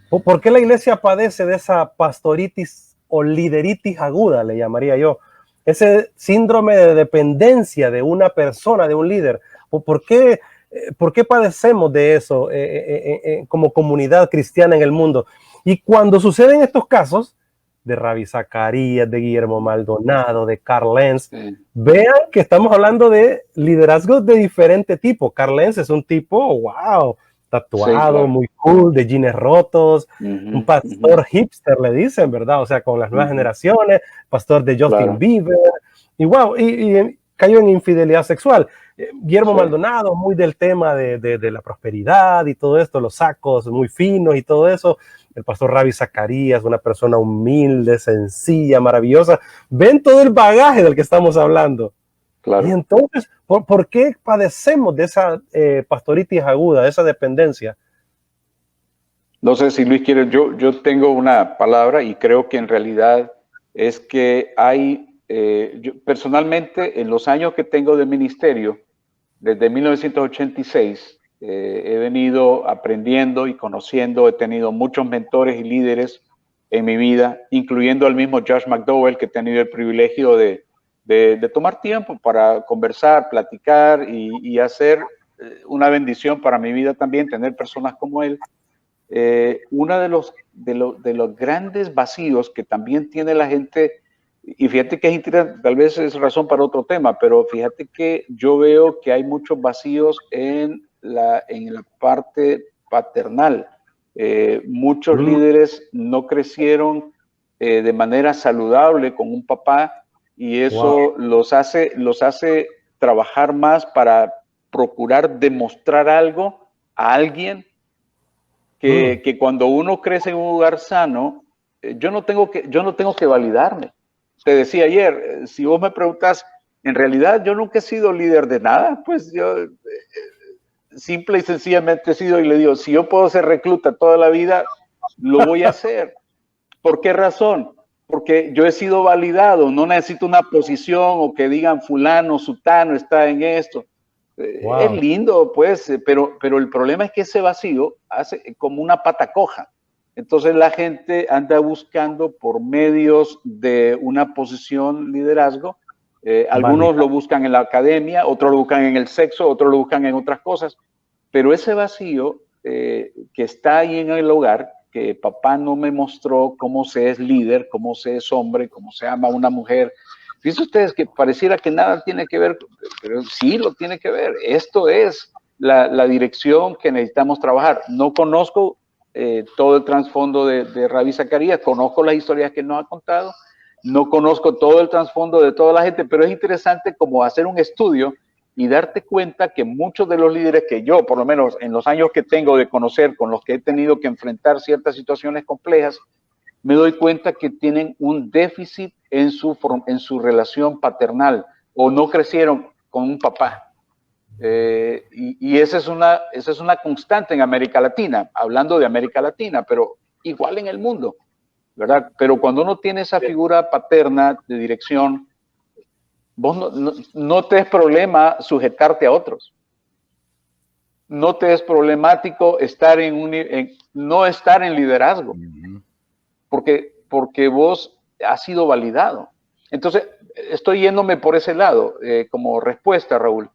¿Por qué la iglesia padece de esa pastoritis o lideritis aguda, le llamaría yo? Ese síndrome de dependencia de una persona, de un líder. ¿Por qué padecemos de eso como comunidad cristiana en el mundo? Y cuando suceden estos casos, de Ravi Zacarías, de Guillermo Maldonado, de Carl Lenz, vean que estamos hablando de liderazgos de diferente tipo. Carl Lenz es un tipo, wow, tatuado, muy cool, de jeans rotos, un pastor hipster, le dicen, ¿verdad? O sea, con las nuevas generaciones, pastor de Justin Bieber, y wow, y cayó en infidelidad sexual. Guillermo Maldonado, muy del tema de la prosperidad y todo esto, los sacos muy finos y todo eso. El pastor Ravi Zacarías, una persona humilde, sencilla, maravillosa. Ven todo el bagaje del que estamos hablando. Claro. Y entonces, ¿por qué padecemos de esa pastoritis aguda, de esa dependencia? No sé si Luis quiere, yo tengo una palabra y creo que en realidad es que hay, yo personalmente en los años que tengo de ministerio, desde 1986, he venido aprendiendo y conociendo, he tenido muchos mentores y líderes en mi vida, incluyendo al mismo Josh McDowell, que he tenido el privilegio de tomar tiempo para conversar, platicar y hacer una bendición para mi vida también tener personas como él. Uno de los grandes vacíos que también tiene la gente, y fíjate que es interesante, tal vez es razón para otro tema, pero fíjate que yo veo que hay muchos vacíos en la parte paternal. Muchos líderes no crecieron de manera saludable con un papá, y eso los hace trabajar más para procurar demostrar algo a alguien que cuando uno crece en un lugar sano, yo no tengo que validarme. Te decía ayer, si vos me preguntas, en realidad yo nunca he sido líder de nada, pues yo simple y sencillamente he sido, y le digo, si yo puedo ser recluta toda la vida, lo voy a hacer. ¿Por qué razón? Porque yo he sido validado, no necesito una posición o que digan fulano, sutano está en esto. Es lindo, pues, pero el problema es que ese vacío hace como una pata coja. Entonces la gente anda buscando por medios de una posición liderazgo. Algunos lo buscan en la academia, otros lo buscan en el sexo, otros lo buscan en otras cosas. Pero ese vacío que está ahí en el hogar, que papá no me mostró cómo se es líder, cómo se es hombre, cómo se ama a una mujer. Fíjense ustedes que pareciera que nada tiene que ver, pero sí lo tiene que ver. Esto es la dirección que necesitamos trabajar. No conozco todo el trasfondo de Rabbi Zacarías, conozco las historias que nos ha contado, no conozco todo el trasfondo de toda la gente, pero es interesante como hacer un estudio y darte cuenta que muchos de los líderes que yo, por lo menos en los años que tengo de conocer, con los que he tenido que enfrentar ciertas situaciones complejas, me doy cuenta que tienen un déficit en su relación paternal, o no crecieron con un papá. Y esa es una constante en América Latina, hablando de América Latina, pero igual en el mundo, ¿verdad? Pero cuando uno tiene esa figura paterna de dirección, vos no te es problema sujetarte a otros. No te es problemático estar no estar en liderazgo, porque vos has sido validado. Entonces, estoy yéndome por ese lado, como respuesta, Raúl.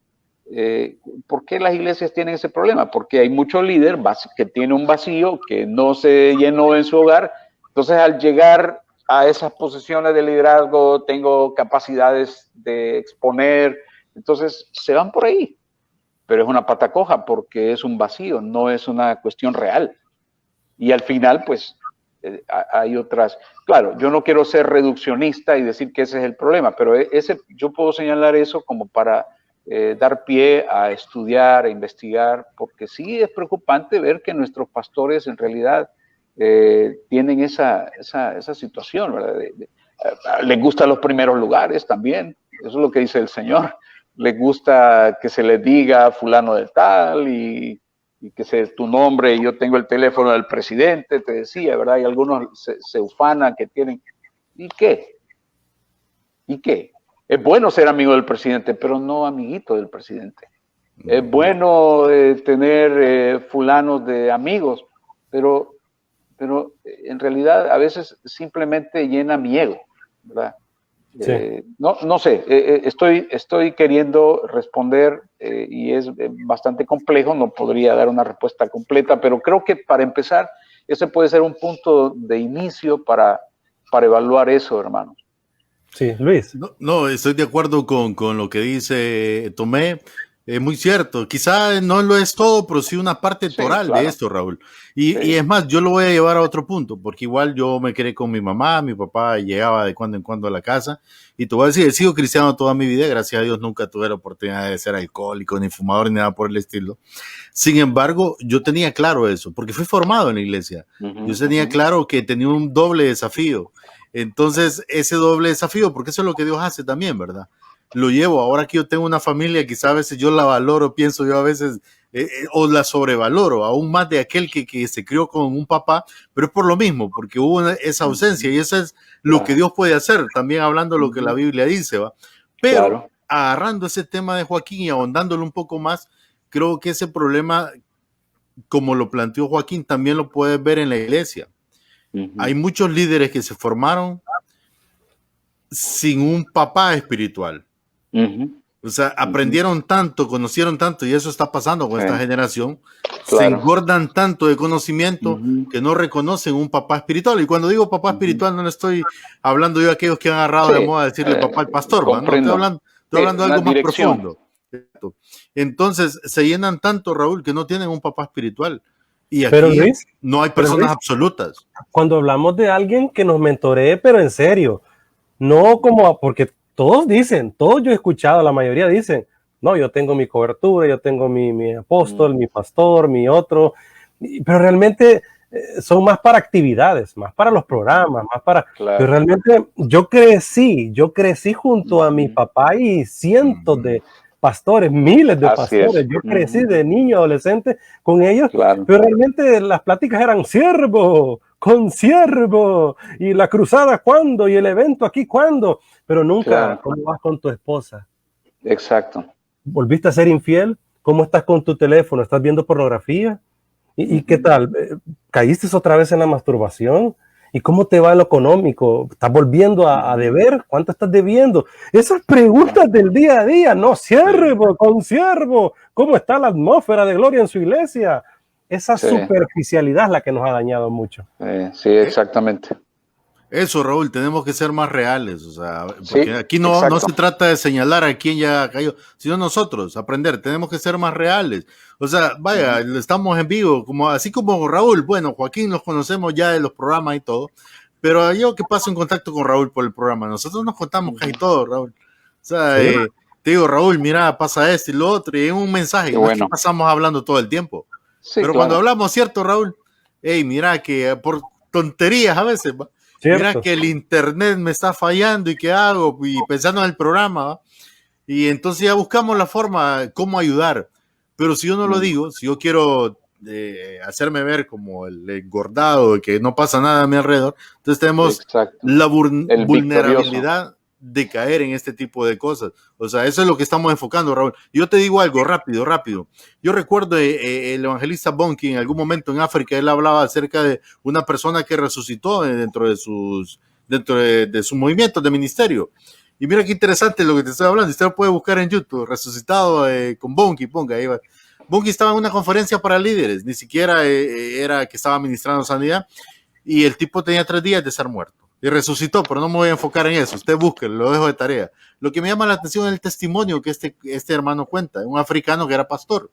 ¿Por qué las iglesias tienen ese problema? Porque hay muchos líderes que tienen un vacío que no se llenó en su hogar. Entonces, al llegar a esas posiciones de liderazgo, tengo capacidades de exponer, entonces se van por ahí. Pero es una pata coja porque es un vacío, no es una cuestión real. Y al final, pues, hay otras. Claro, yo no quiero ser reduccionista y decir que ese es el problema, pero yo puedo señalar eso como para dar pie a estudiar, a investigar, porque sí es preocupante ver que nuestros pastores en realidad tienen esa situación, ¿verdad? Les gustan los primeros lugares también, eso es lo que dice el Señor. Les gusta que se les diga fulano de tal y que sea tu nombre, y yo tengo el teléfono del presidente, te decía, ¿verdad? Y algunos se ufanan que tienen. ¿Y qué? ¿Y qué? Es bueno ser amigo del presidente, pero no amiguito del presidente. Es bueno tener fulanos de amigos, pero en realidad a veces simplemente llena mi ego, ¿verdad? Sí. No sé, estoy queriendo responder y es bastante complejo, no podría dar una respuesta completa, pero creo que para empezar, ese puede ser un punto de inicio para evaluar eso, hermanos. Sí, Luis. No, estoy de acuerdo con lo que dice Tomé. Muy cierto, quizá no lo es todo, pero sí una parte toral, claro, de esto, Raúl. Y es más, yo lo voy a llevar a otro punto, porque igual yo me crié con mi mamá, mi papá llegaba de cuando en cuando a la casa, y te voy a decir, he sido cristiano toda mi vida, gracias a Dios nunca tuve la oportunidad de ser alcohólico, ni fumador, ni nada por el estilo. Sin embargo, yo tenía claro eso, porque fui formado en la iglesia. Yo tenía claro que tenía un doble desafío. Entonces, ese doble desafío, porque eso es lo que Dios hace también, ¿verdad? Lo llevo, ahora que yo tengo una familia, quizá a veces yo la valoro, pienso yo a veces, o la sobrevaloro, aún más de aquel que se crió con un papá, pero es por lo mismo, porque hubo esa ausencia, y eso es lo que Dios puede hacer, también hablando de lo que la Biblia dice, ¿va? Pero agarrando ese tema de Joaquín y ahondándolo un poco más, creo que ese problema, como lo planteó Joaquín, también lo puedes ver en la iglesia. Hay muchos líderes que se formaron sin un papá espiritual. O sea, aprendieron tanto, conocieron tanto, y eso está pasando con esta generación. Se Claro. engordan tanto de conocimiento que no reconocen un papá espiritual. Y cuando digo papá espiritual, no le estoy hablando yo a aquellos que han agarrado de moda decirle papá al pastor, ¿va? No, estoy hablando de algo más profundo. Entonces, se llenan tanto, Raúl, que no tienen un papá espiritual. Y aquí Pero, Luis, no hay personas absolutas. Cuando hablamos de alguien que nos mentoree, pero en serio, no como, porque todos dicen, todos yo he escuchado, la mayoría dicen, no, yo tengo mi cobertura, yo tengo mi apóstol, mi pastor, mi otro, pero realmente son más para actividades, más para los programas, más para... Pero realmente yo crecí junto a mi papá y cientos de pastores, miles de pastores. Yo crecí de niño, adolescente con ellos, pero realmente las pláticas eran siervo, consiervo, y la cruzada cuándo, y el evento aquí cuándo, pero nunca cómo vas con tu esposa. Exacto. ¿Volviste a ser infiel? ¿Cómo estás con tu teléfono? ¿Estás viendo pornografía? ¿Y qué tal? ¿Caíste otra vez en la masturbación? ¿Y cómo te va en lo económico? ¿Estás volviendo a deber? ¿Cuánto estás debiendo? Esas preguntas del día a día, no, siervo, consiervo, ¿cómo está la atmósfera de gloria en su iglesia? Esa superficialidad es la que nos ha dañado mucho. Sí, exactamente. Eso, Raúl, tenemos que ser más reales, o sea, porque aquí no se trata de señalar a quién ya cayó, sino nosotros, aprender, tenemos que ser más reales. O sea, vaya, estamos en vivo, así como Raúl, bueno, Joaquín los conocemos ya de los programas y todo, pero yo que paso en contacto con Raúl por el programa, nosotros nos contamos casi todo, Raúl. O sea, te digo, Raúl, mira, pasa esto y lo otro, y en un mensaje, no es que pasamos hablando todo el tiempo. Pero cuando hablamos, ¿cierto, Raúl? Hey, mira que por tonterías a veces, ¿va? Mira que el internet me está fallando y qué hago, y pensando en el programa, ¿va? Y entonces ya buscamos la forma, cómo ayudar. Pero si yo no lo digo, si yo quiero hacerme ver como el engordado, que no pasa nada a mi alrededor, entonces tenemos la vulnerabilidad de caer en este tipo de cosas. O sea, eso es lo que estamos enfocando, Raúl. Yo te digo algo rápido. Yo recuerdo el evangelista Bonnke en algún momento en África, él hablaba acerca de una persona que resucitó dentro de sus movimientos de ministerio. Y mira qué interesante lo que te estoy hablando. Usted lo puede buscar en YouTube, resucitado con Bonnke, ponga ahí va. Bonnke estaba en una conferencia para líderes, ni siquiera era que estaba ministrando sanidad, y el tipo tenía 3 días de ser muerto. Y resucitó, pero no me voy a enfocar en eso. Usted busque, lo dejo de tarea. Lo que me llama la atención es el testimonio que este hermano cuenta, un africano que era pastor.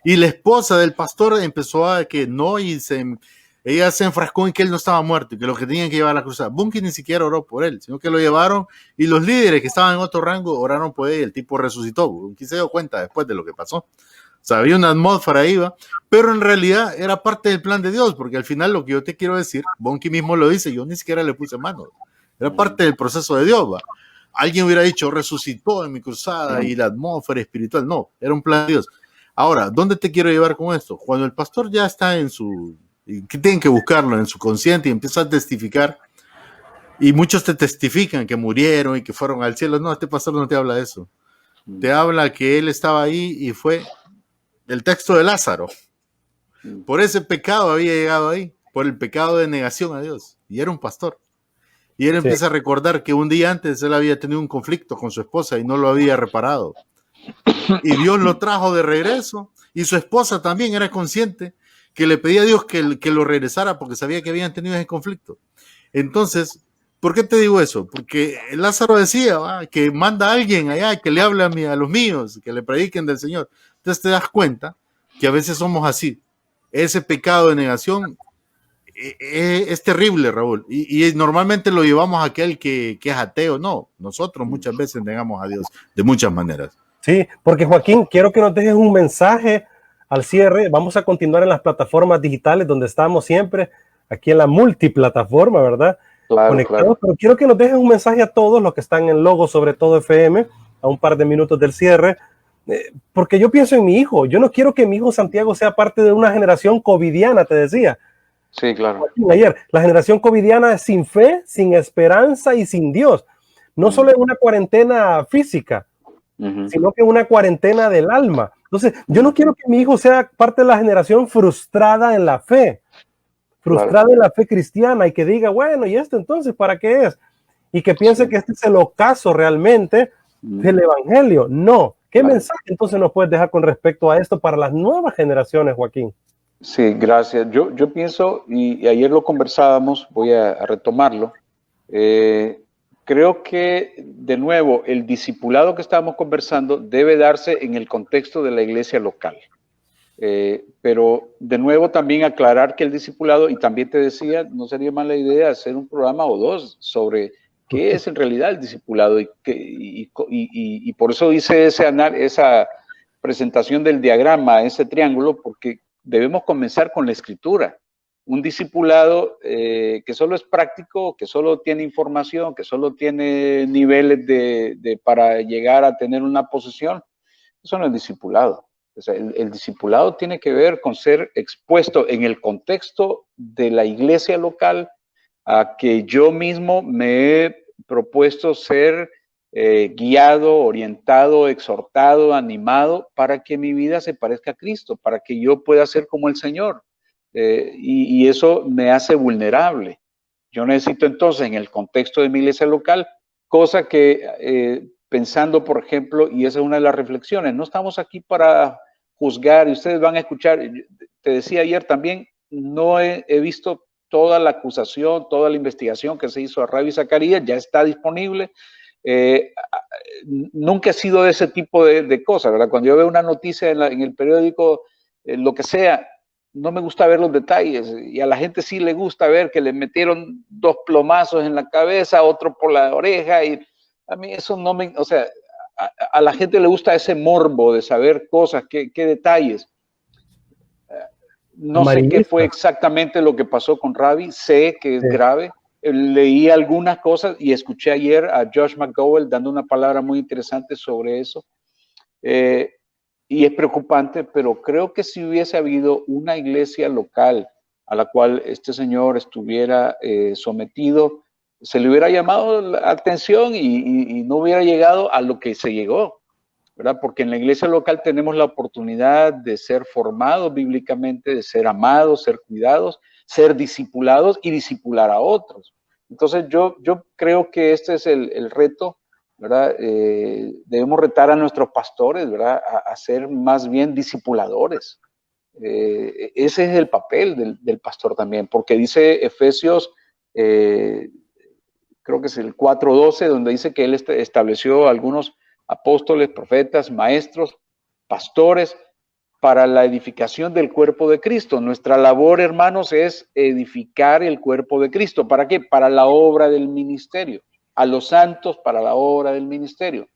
Y la esposa del pastor empezó a que no, y ella se enfrascó en que él no estaba muerto y que lo que tenían que llevar a la cruzada. Bonnke ni siquiera oró por él, sino que lo llevaron, y los líderes que estaban en otro rango oraron por él, y el tipo resucitó. Bonnke se dio cuenta después de lo que pasó. O sea, había una atmósfera ahí, ¿va? Pero en realidad era parte del plan de Dios, porque al final lo que yo te quiero decir, Bonnke mismo lo dice, yo ni siquiera le puse manos. Era parte del proceso de Dios, ¿va? Alguien hubiera dicho, resucitó en mi cruzada y la atmósfera espiritual. No, era un plan de Dios. Ahora, ¿dónde te quiero llevar con esto? Cuando el pastor ya está que tienen que buscarlo en su consciente y empieza a testificar, y muchos te testifican que murieron y que fueron al cielo. No, este pastor no te habla de eso. Te habla que él estaba ahí y fue el texto de Lázaro. Por ese pecado había llegado ahí, por el pecado de negación a Dios. Y era un pastor. Y él empieza a recordar que un día antes él había tenido un conflicto con su esposa y no lo había reparado. Y Dios lo trajo de regreso. Y su esposa también era consciente que le pedía a Dios que lo regresara porque sabía que habían tenido ese conflicto. Entonces, ¿por qué te digo eso? Porque Lázaro decía que manda a alguien allá que le hable a los míos, que le prediquen del Señor. Entonces te das cuenta que a veces somos así. Ese pecado de negación es terrible, Raúl. Y normalmente lo llevamos a aquel que es ateo. No, nosotros muchas veces negamos a Dios de muchas maneras. Sí, porque Joaquín, quiero que nos dejes un mensaje al cierre. Vamos a continuar en las plataformas digitales donde estamos siempre, aquí en la multiplataforma, ¿verdad? Conectados, pero quiero que nos dejes un mensaje a todos los que están en Logo, sobre todo FM, a un par de minutos del cierre, porque yo pienso en mi hijo. Yo no quiero que mi hijo Santiago sea parte de una generación covidiana, te decía. Sí, claro. Ayer, la generación covidiana es sin fe, sin esperanza y sin Dios. No solo en una cuarentena física, sino que una cuarentena del alma. Entonces, yo no quiero que mi hijo sea parte de la generación frustrada en la fe, frustrada en la fe cristiana, y que diga, bueno, ¿y esto entonces para qué es? Y que piense que este es el ocaso realmente del evangelio. No. ¿Qué mensaje entonces nos puedes dejar con respecto a esto para las nuevas generaciones, Joaquín? Sí, gracias. Yo pienso, y ayer lo conversábamos, voy a retomarlo. Creo que, de nuevo, el discipulado que estábamos conversando debe darse en el contexto de la iglesia local. Pero, de nuevo, también aclarar que el discipulado, y también te decía, no sería mala idea hacer un programa o dos sobre qué es en realidad el discipulado, y por eso hice esa presentación del diagrama, ese triángulo, porque debemos comenzar con la escritura. Un discipulado que solo es práctico, que solo tiene información, que solo tiene niveles para llegar a tener una posición, eso no es discipulado. O sea, el discipulado tiene que ver con ser expuesto en el contexto de la iglesia local, a que yo mismo me he propuesto ser guiado, orientado, exhortado, animado, para que mi vida se parezca a Cristo, para que yo pueda ser como el Señor. Y eso me hace vulnerable. Yo necesito entonces, en el contexto de mi iglesia local, cosa que pensando, por ejemplo, y esa es una de las reflexiones, no estamos aquí para juzgar, y ustedes van a escuchar, te decía ayer también, no he visto toda la acusación, toda la investigación que se hizo a Ravi Zacharias, ya está disponible. Nunca he sido de ese tipo de cosas, ¿verdad? Cuando yo veo una noticia en el periódico, lo que sea, no me gusta ver los detalles, y a la gente sí le gusta ver que le metieron 2 plomazos en la cabeza, otro por la oreja, y a mí eso no me, o sea, a la gente le gusta ese morbo de saber cosas, qué detalles. No sé qué fue exactamente lo que pasó con Ravi, sé que es grave. Leí algunas cosas y escuché ayer a Josh McDowell dando una palabra muy interesante sobre eso. Y es preocupante, pero creo que si hubiese habido una iglesia local a la cual este señor estuviera sometido, se le hubiera llamado la atención y no hubiera llegado a lo que se llegó, ¿verdad? Porque en la iglesia local tenemos la oportunidad de ser formados bíblicamente, de ser amados, ser cuidados, ser discipulados y discipular a otros. Entonces yo creo que este es el reto, ¿verdad? Debemos retar a nuestros pastores, ¿verdad? A ser más bien discipuladores. Ese es el papel del pastor también, porque dice Efesios, creo que es el 4:12, donde dice que él estableció algunos apóstoles, profetas, maestros, pastores, para la edificación del cuerpo de Cristo. Nuestra labor, hermanos, es edificar el cuerpo de Cristo. ¿Para qué? Para la obra del ministerio. A los santos para la obra del ministerio.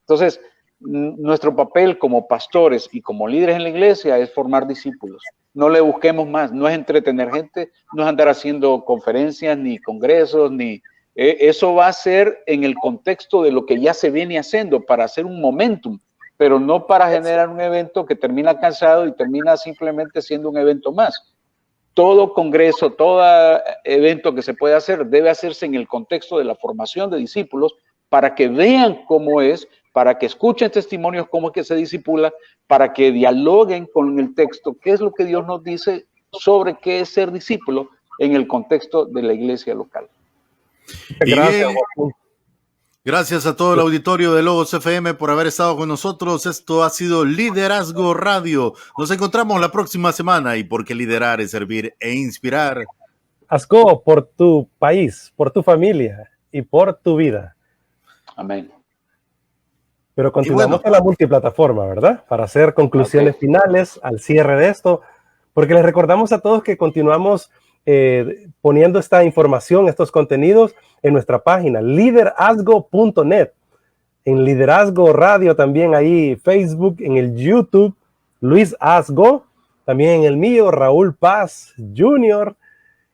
Entonces, nuestro papel como pastores y como líderes en la iglesia es formar discípulos. No le busquemos más, no es entretener gente, no es andar haciendo conferencias, ni congresos, ni... eso va a ser en el contexto de lo que ya se viene haciendo, para hacer un momentum, pero no para generar un evento que termina cansado y termina simplemente siendo un evento más. Todo congreso, todo evento que se puede hacer debe hacerse en el contexto de la formación de discípulos, para que vean cómo es, para que escuchen testimonios cómo es que se discipula, para que dialoguen con el texto, qué es lo que Dios nos dice sobre qué es ser discípulo en el contexto de la iglesia local. Gracias a todo el auditorio de Logos FM por haber estado con nosotros. Esto ha sido Liderazgo Radio. Nos encontramos la próxima semana, y porque liderar es servir e inspirar. Asco por tu país, por tu familia y por tu vida. Amén. Pero continuamos en la multiplataforma, ¿verdad? Para hacer conclusiones finales al cierre de esto, porque les recordamos a todos que continuamos poniendo esta información, estos contenidos en nuestra página liderazgo.net, en Liderazgo Radio también, ahí Facebook, en el YouTube Luis Asgo, también en el mío Raúl Paz Jr.,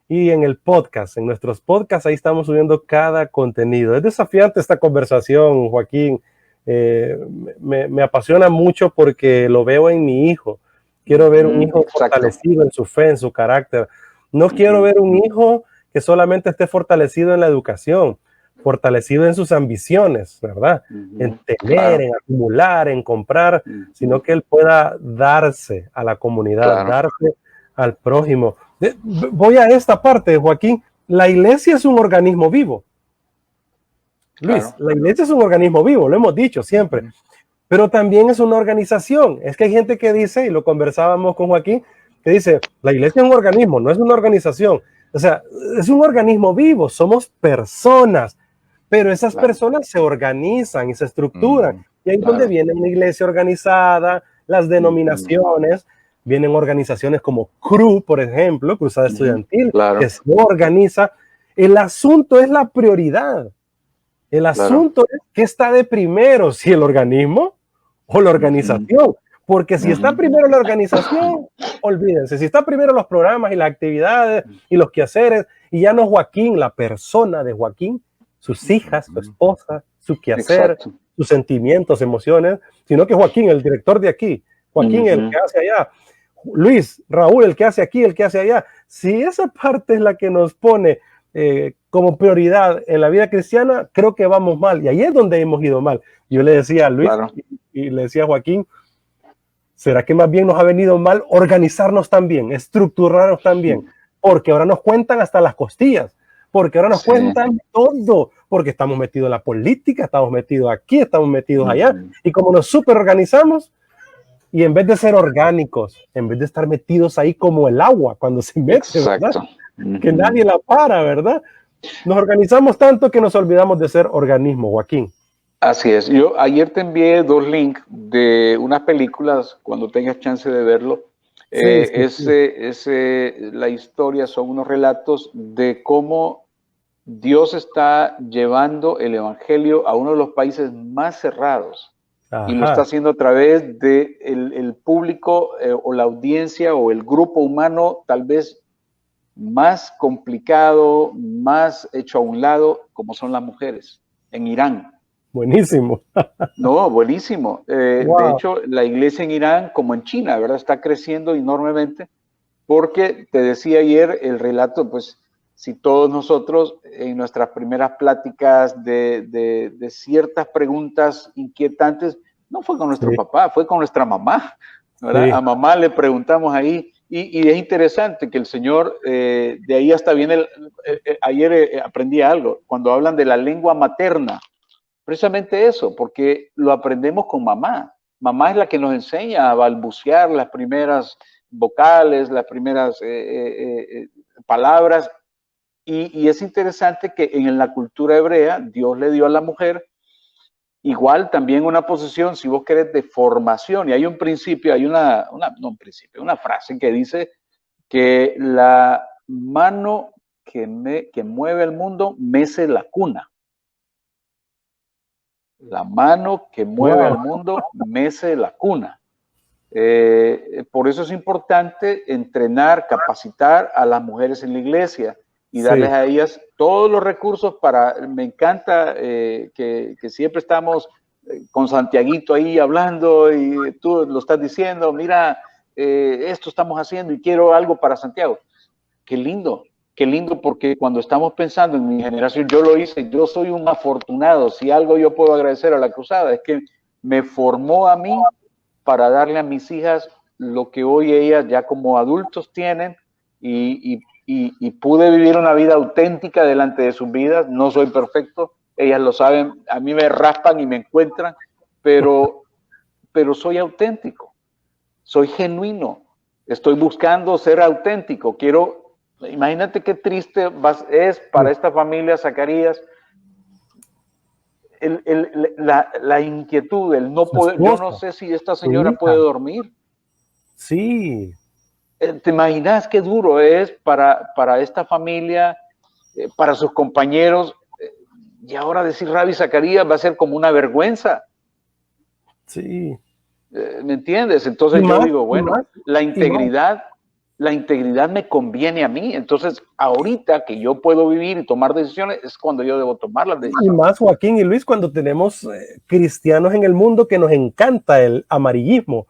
y en el podcast, en nuestros podcasts, ahí estamos subiendo cada contenido. Es desafiante esta conversación, Joaquín. Me apasiona mucho porque lo veo en mi hijo. Quiero ver un hijo fortalecido en su fe, en su carácter. No quiero ver un hijo que solamente esté fortalecido en la educación, fortalecido en sus ambiciones, ¿verdad? En tener, en acumular, en comprar, sino que él pueda darse a la comunidad, darse al prójimo. Voy a esta parte, Joaquín. La iglesia es un organismo vivo. Luis, Claro. la iglesia es un organismo vivo, lo hemos dicho siempre, pero también es una organización. Es que hay gente que dice, y lo conversábamos con Joaquín, que dice, la iglesia es un organismo, no es una organización. O sea, es un organismo vivo, somos personas, pero esas personas se organizan y se estructuran. Y ahí es donde viene una iglesia organizada, las denominaciones, vienen organizaciones como CRU, por ejemplo, Cruzada Estudiantil, que se organiza. El asunto es la prioridad. El asunto es qué está de primero, si el organismo o la organización. Porque si está primero la organización, olvídense. Si está primero los programas y las actividades y los quehaceres, y ya no Joaquín, la persona de Joaquín, sus hijas, su esposa, su quehacer, sus sentimientos, emociones, sino que Joaquín, el director de aquí, Joaquín, el que hace allá, Luis, Raúl, el que hace aquí, el que hace allá. Si esa parte es la que nos pone como prioridad en la vida cristiana, creo que vamos mal. Y ahí es donde hemos ido mal. Yo le decía a Luis y le decía a Joaquín, ¿será que más bien nos ha venido mal organizarnos también, estructurarnos también? Porque ahora nos cuentan hasta las costillas, porque ahora nos cuentan todo, porque estamos metidos en la política, estamos metidos aquí, estamos metidos allá, y como nos super organizamos, y en vez de ser orgánicos, en vez de estar metidos ahí como el agua cuando se mete, ¿verdad? Que nadie la para, ¿verdad? Nos organizamos tanto que nos olvidamos de ser organismo, Joaquín. Así es. Yo ayer te envié 2 links de unas películas, cuando tengas chance de verlo. La historia son unos relatos de cómo Dios está llevando el evangelio a uno de los países más cerrados. Y lo está haciendo a través de el público o la audiencia o el grupo humano tal vez más complicado, más hecho a un lado, como son las mujeres en Irán. Buenísimo. No, buenísimo. De hecho, la iglesia en Irán, como en China, ¿verdad? Está creciendo enormemente porque, te decía ayer, el relato, pues, si todos nosotros en nuestras primeras pláticas de ciertas preguntas inquietantes, no fue con nuestro papá, fue con nuestra mamá, ¿verdad? A mamá le preguntamos ahí, y es interesante que el Señor, de ahí hasta viene, ayer aprendí algo, cuando hablan de la lengua materna, precisamente eso, porque lo aprendemos con mamá. Mamá es la que nos enseña a balbucear las primeras vocales, las primeras palabras. Y es interesante que en la cultura hebrea Dios le dio a la mujer igual también una posición, si vos querés, de formación. Y hay un principio, hay una frase que dice que la mano que mueve el mundo mece la cuna. La mano que mueve al mundo mece la cuna. Por eso es importante entrenar, capacitar a las mujeres en la iglesia y darles a ellas todos los recursos me encanta que siempre estamos con Santiaguito ahí hablando y tú lo estás diciendo, mira, esto estamos haciendo y quiero algo para Santiago. Qué lindo porque cuando estamos pensando en mi generación, yo lo hice, yo soy un afortunado, si algo yo puedo agradecer a la Cruzada es que me formó a mí para darle a mis hijas lo que hoy ellas ya como adultos tienen y pude vivir una vida auténtica delante de sus vidas. No soy perfecto, ellas lo saben, a mí me raspan y me encuentran, pero soy auténtico, soy genuino, estoy buscando ser auténtico, imagínate qué triste es para esta familia, Zacarías, la inquietud, el no poder. Yo no sé si esta señora puede dormir. Sí. ¿Te imaginas qué duro es para esta familia, para sus compañeros? Y ahora decir Rabbi Zacarías va a ser como una vergüenza. Sí. ¿Me entiendes? Entonces yo digo, bueno, la integridad me conviene a mí. Entonces, ahorita que yo puedo vivir y tomar decisiones, es cuando yo debo tomar las decisiones. Y más, Joaquín y Luis, cuando tenemos cristianos en el mundo que nos encanta el amarillismo,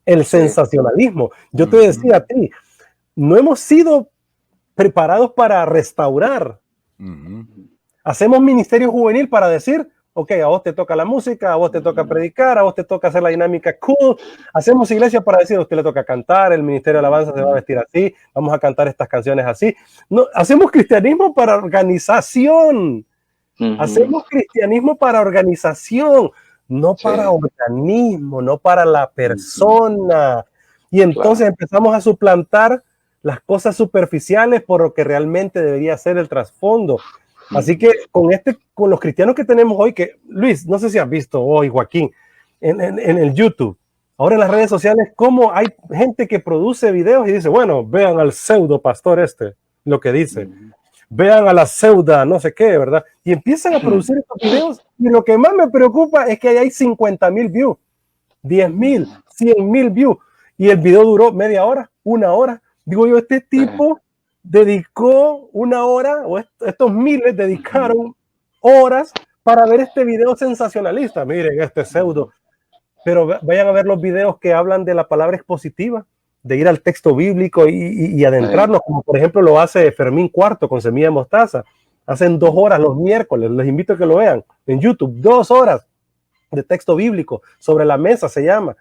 el sensacionalismo. Yo te decía a ti, no hemos sido preparados para restaurar. Hacemos ministerio juvenil para decir, ok, a vos te toca la música, a vos te toca predicar, a vos te toca hacer la dinámica cool. Hacemos iglesia para decir, a usted le toca cantar, el ministerio de alabanza se va a vestir así, vamos a cantar estas canciones así. No, hacemos cristianismo para organización. Hacemos cristianismo para organización, no para organismo, no para la persona. Y entonces empezamos a suplantar las cosas superficiales por lo que realmente debería ser el trasfondo. Así que con los cristianos que tenemos hoy, que Luis, no sé si has visto hoy, Joaquín, en el YouTube, ahora en las redes sociales, cómo hay gente que produce videos y dice, bueno, vean al pseudo pastor lo que dice. Vean a la pseuda, no sé qué, ¿verdad? Y empiezan a producir estos videos y lo que más me preocupa es que hay 50,000 views, 10,000, 100,000 views y el video duró media hora, una hora. Digo yo, este tipo dedicó una hora, o estos miles dedicaron horas para ver este video sensacionalista. Miren, este pseudo. Pero vayan a ver los videos que hablan de la palabra expositiva, de ir al texto bíblico y adentrarnos, como por ejemplo lo hace Fermín Cuarto con Semilla de Mostaza. Hacen 2 horas los miércoles, les invito a que lo vean en YouTube, 2 horas de texto bíblico, sobre la mesa se llama.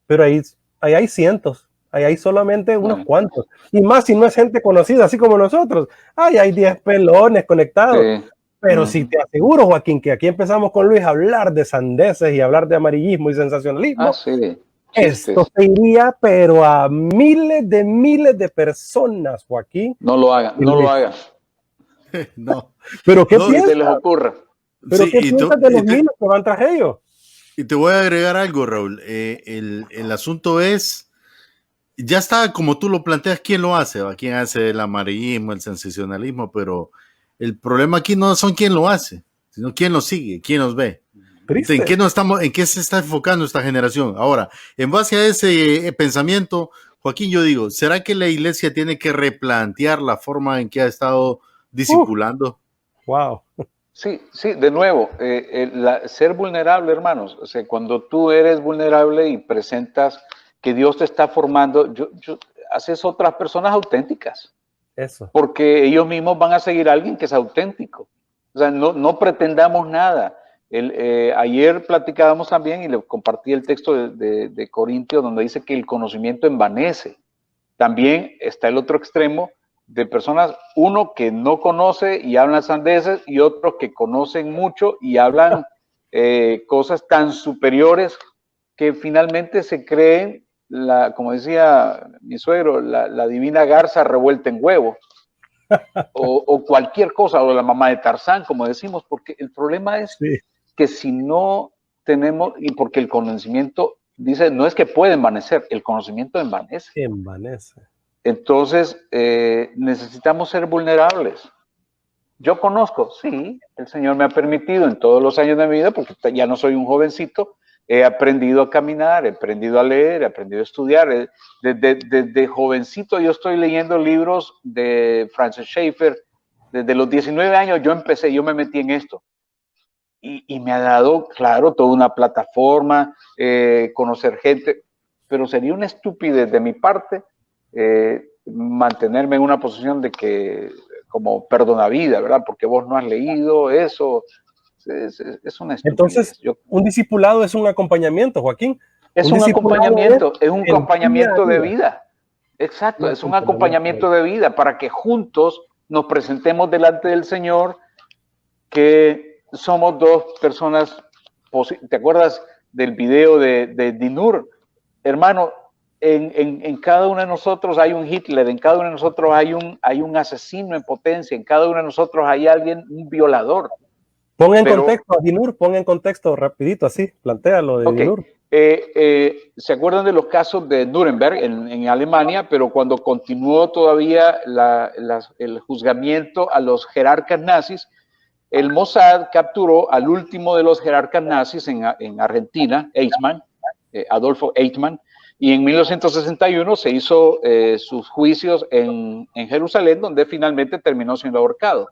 Pero ahí hay cientos, ahí hay solamente unos cuantos. Y más si no es gente conocida, así como nosotros. Hay 10 pelones conectados. Pero sí te aseguro, Joaquín, que aquí empezamos con Luis a hablar de sandeces y hablar de amarillismo y sensacionalismo. Esto se iría, pero a miles de personas, Joaquín. No lo hagan, no lo hagan. No. ¿Pero qué piensas? Que se les ocurra. ¿Pero qué piensas de los miles que van tras ellos? Y te voy a agregar algo, Raúl. El asunto es, ya está como tú lo planteas, ¿quién lo hace? ¿Quién hace el amarillismo, el sensacionalismo? Pero el problema aquí no son quién lo hace, sino quién lo sigue, quién nos ve. ¿En qué se está enfocando esta generación? Ahora, en base a ese pensamiento, Joaquín, yo digo, ¿será que la iglesia tiene que replantear la forma en que ha estado discipulando? Wow. Sí, de nuevo, ser vulnerable, hermanos. O sea, cuando tú eres vulnerable y presentas que Dios te está formando, haces otras personas auténticas. Eso. Porque ellos mismos van a seguir a alguien que es auténtico. O sea, no pretendamos nada. Ayer platicábamos también y le compartí el texto de Corintios donde dice que el conocimiento envanece. También está el otro extremo de personas, uno que no conoce y hablan sandeces y otros que conocen mucho y hablan cosas tan superiores que finalmente se creen, como decía mi suegro, la divina garza revuelta en huevo. o cualquier cosa, o la mamá de Tarzán, como decimos, porque el problema es que si no tenemos, y porque el conocimiento, dice, no es que puede envanecer, el conocimiento envanece. Envanece. Entonces, necesitamos ser vulnerables. Yo conozco, sí, el Señor me ha permitido en todos los años de mi vida, porque ya no soy un jovencito, he aprendido a caminar, he aprendido a leer, he aprendido a estudiar. Desde jovencito yo estoy leyendo libros de Francis Schaeffer. Desde los 19 años yo me metí en esto. Y me ha dado, claro, toda una plataforma, conocer gente, pero sería una estupidez de mi parte mantenerme en una posición de que, como perdonavida, ¿verdad? Porque vos no has leído eso. Es una estupidez. Entonces, un discipulado es un acompañamiento, Joaquín. Es un acompañamiento, es un acompañamiento de vida. Exacto, es un acompañamiento de vida para que juntos nos presentemos delante del Señor, que somos dos personas. ¿Te acuerdas del video de Dinur? Hermano, en cada uno de nosotros hay un Hitler, en cada uno de nosotros hay un asesino en potencia, en cada uno de nosotros hay alguien, un violador. Pon en contexto a Dinur, pon en contexto rapidito, así, plantéalo de Dinur. ¿Se acuerdan de los casos de Nuremberg en Alemania? Pero cuando continuó todavía el juzgamiento a los jerarcas nazis, el Mossad capturó al último de los jerarcas nazis en Argentina, Eichmann, Adolfo Eichmann, y en 1961 se hizo sus juicios en Jerusalén, donde finalmente terminó siendo ahorcado.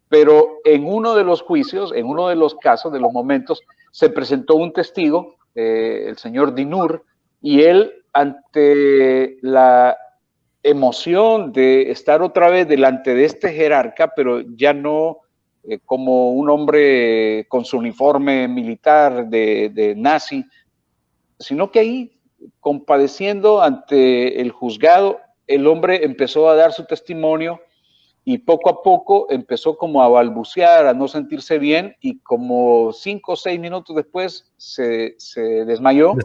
Pero en uno de los juicios, en uno de los casos, de los momentos, se presentó un testigo, el señor Dinur, y él, ante la emoción de estar otra vez delante de este jerarca, pero ya no como un hombre con su uniforme militar de nazi, sino que ahí, compadeciendo ante el juzgado, el hombre empezó a dar su testimonio y poco a poco empezó como a balbucear, a no sentirse bien, y como 5 o 6 minutos después se desmayó,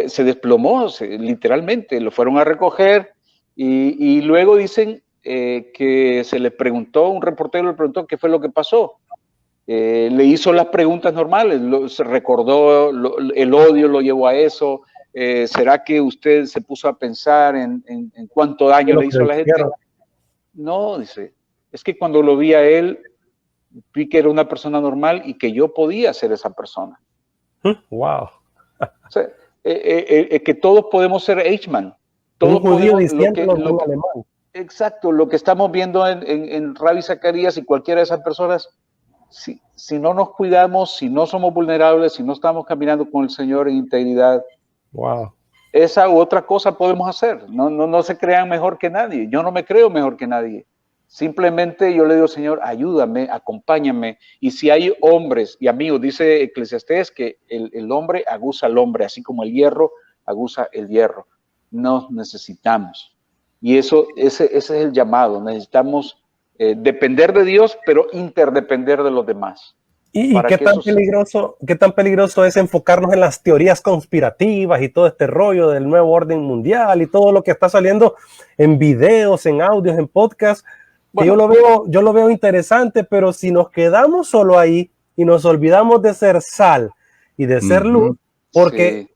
se desplomó, literalmente, lo fueron a recoger, y luego dicen que se le preguntó, un reportero le preguntó qué fue lo que pasó. Le hizo las preguntas normales, se recordó, el odio lo llevó a eso. ¿Será que usted se puso a pensar en cuánto daño le hizo a la gente? No, dice, es que cuando lo vi a él, vi que era una persona normal y que yo podía ser esa persona. Wow. O sea, que todos podemos ser Eichmann. Un judío diciéndolo en alemán. Exacto, lo que estamos viendo en Ravi Zacarías y cualquiera de esas personas, si no nos cuidamos, si no somos vulnerables, si no estamos caminando con el Señor en integridad, wow, esa u otra cosa podemos hacer. No se crean mejor que nadie. Yo no me creo mejor que nadie. Simplemente yo le digo, Señor, ayúdame, acompáñame. Y si hay hombres y amigos, dice Eclesiastés que el hombre aguza al hombre, así como el hierro aguza el hierro. Nos necesitamos. Y ese es el llamado. Necesitamos depender de Dios, pero interdepender de los demás. ¿Y qué tan peligroso es enfocarnos en las teorías conspirativas y todo este rollo del nuevo orden mundial y todo lo que está saliendo en videos, en audios, en podcasts? Bueno, yo lo veo interesante, pero si nos quedamos solo ahí y nos olvidamos de ser sal y de ser luz, porque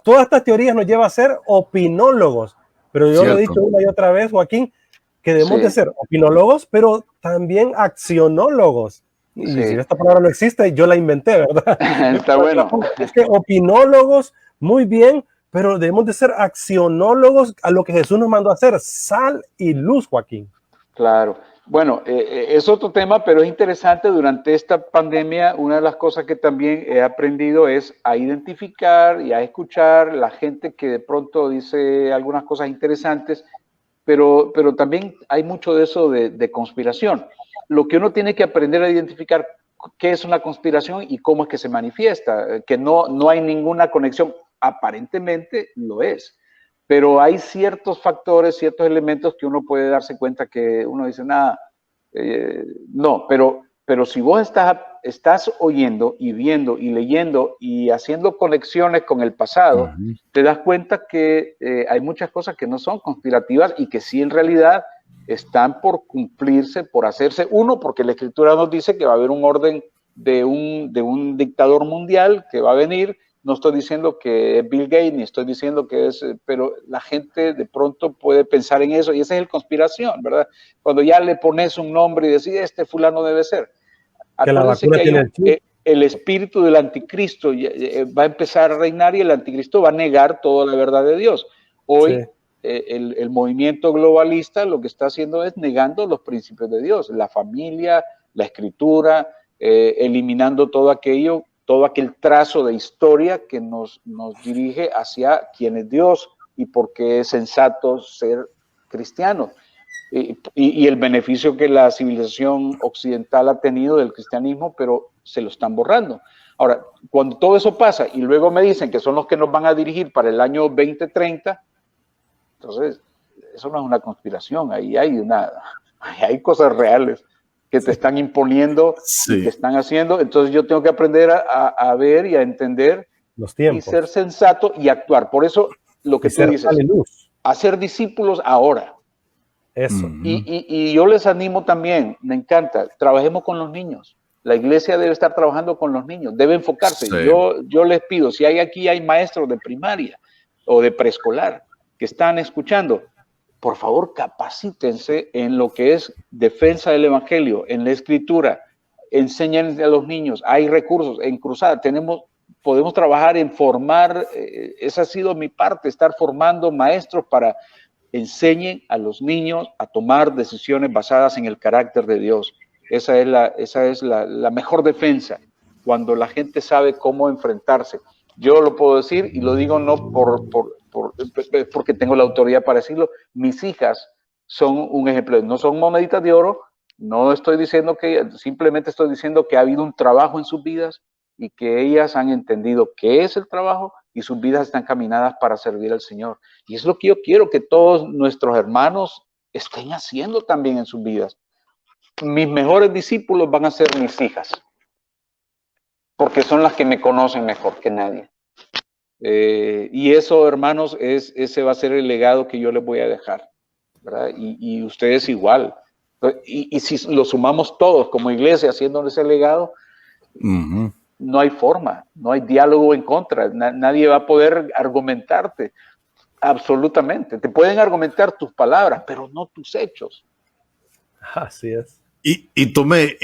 todas estas teorías nos llevan a ser opinólogos. Pero yo lo he dicho una y otra vez, Joaquín, que debemos de ser opinólogos, pero también accionólogos. Y si esta palabra no existe, yo la inventé, ¿verdad? Está bueno. Es que opinólogos, muy bien, pero debemos de ser accionólogos a lo que Jesús nos mandó a hacer, sal y luz, Joaquín. Claro. Bueno, es otro tema, pero es interesante. Durante esta pandemia, una de las cosas que también he aprendido es a identificar y a escuchar la gente que de pronto dice algunas cosas interesantes, pero también hay mucho de eso de conspiración. Lo que uno tiene que aprender a identificar qué es una conspiración y cómo es que se manifiesta, que no hay ninguna conexión, aparentemente lo es, pero hay ciertos factores, ciertos elementos que uno puede darse cuenta que uno dice, nada, no, pero si vos estás oyendo y viendo y leyendo y haciendo conexiones con el pasado, te das cuenta que hay muchas cosas que no son conspirativas y que sí en realidad están por cumplirse, por hacerse. Uno, porque la Escritura nos dice que va a haber un orden de un dictador mundial que va a venir. No estoy diciendo que es Bill Gates, ni estoy diciendo que es, pero la gente de pronto puede pensar en eso, y esa es el conspiración, ¿verdad? Cuando ya le pones un nombre y decís, este fulano debe ser. Acuérdense que el espíritu del anticristo va a empezar a reinar y el anticristo va a negar toda la verdad de Dios. Hoy el movimiento globalista lo que está haciendo es negando los principios de Dios, la familia, la escritura, eliminando todo aquel trazo de historia que nos dirige hacia quién es Dios y por qué es sensato ser cristiano. Y el beneficio que la civilización occidental ha tenido del cristianismo, pero se lo están borrando. Ahora, cuando todo eso pasa y luego me dicen que son los que nos van a dirigir para el año 2030, entonces eso no es una conspiración, ahí hay cosas reales que te están imponiendo y que están haciendo. Entonces yo tengo que aprender a ver y a entender los tiempos y ser sensato y actuar. Por eso lo que tú dices, hacer discípulos ahora. Eso. Y yo les animo también, me encanta, trabajemos con los niños. La iglesia debe estar trabajando con los niños, debe enfocarse. Yo les pido, si hay maestros de primaria o de preescolar que están escuchando, por favor capacítense en lo que es defensa del evangelio, en la escritura, enséñenle a los niños, hay recursos, en Cruzada podemos trabajar en formar, esa ha sido mi parte, estar formando maestros para enseñen a los niños a tomar decisiones basadas en el carácter de Dios. Esa es la mejor defensa, cuando la gente sabe cómo enfrentarse. Yo lo puedo decir y lo digo no porque tengo la autoridad para decirlo. Mis hijas son un ejemplo, no son moneditas de oro, no estoy diciendo simplemente estoy diciendo que ha habido un trabajo en sus vidas y que ellas han entendido qué es el trabajo y sus vidas están caminadas para servir al Señor. Y es lo que yo quiero que todos nuestros hermanos estén haciendo también en sus vidas. Mis mejores discípulos van a ser mis hijas, porque son las que me conocen mejor que nadie. Y eso, hermanos, ese va a ser el legado que yo les voy a dejar, ¿verdad? Y ustedes igual. Y si lo sumamos todos como iglesia haciendo ese legado, no hay forma, no hay diálogo en contra. Nadie va a poder argumentarte. Absolutamente. Te pueden argumentar tus palabras, pero no tus hechos. Así es. Y Tomé,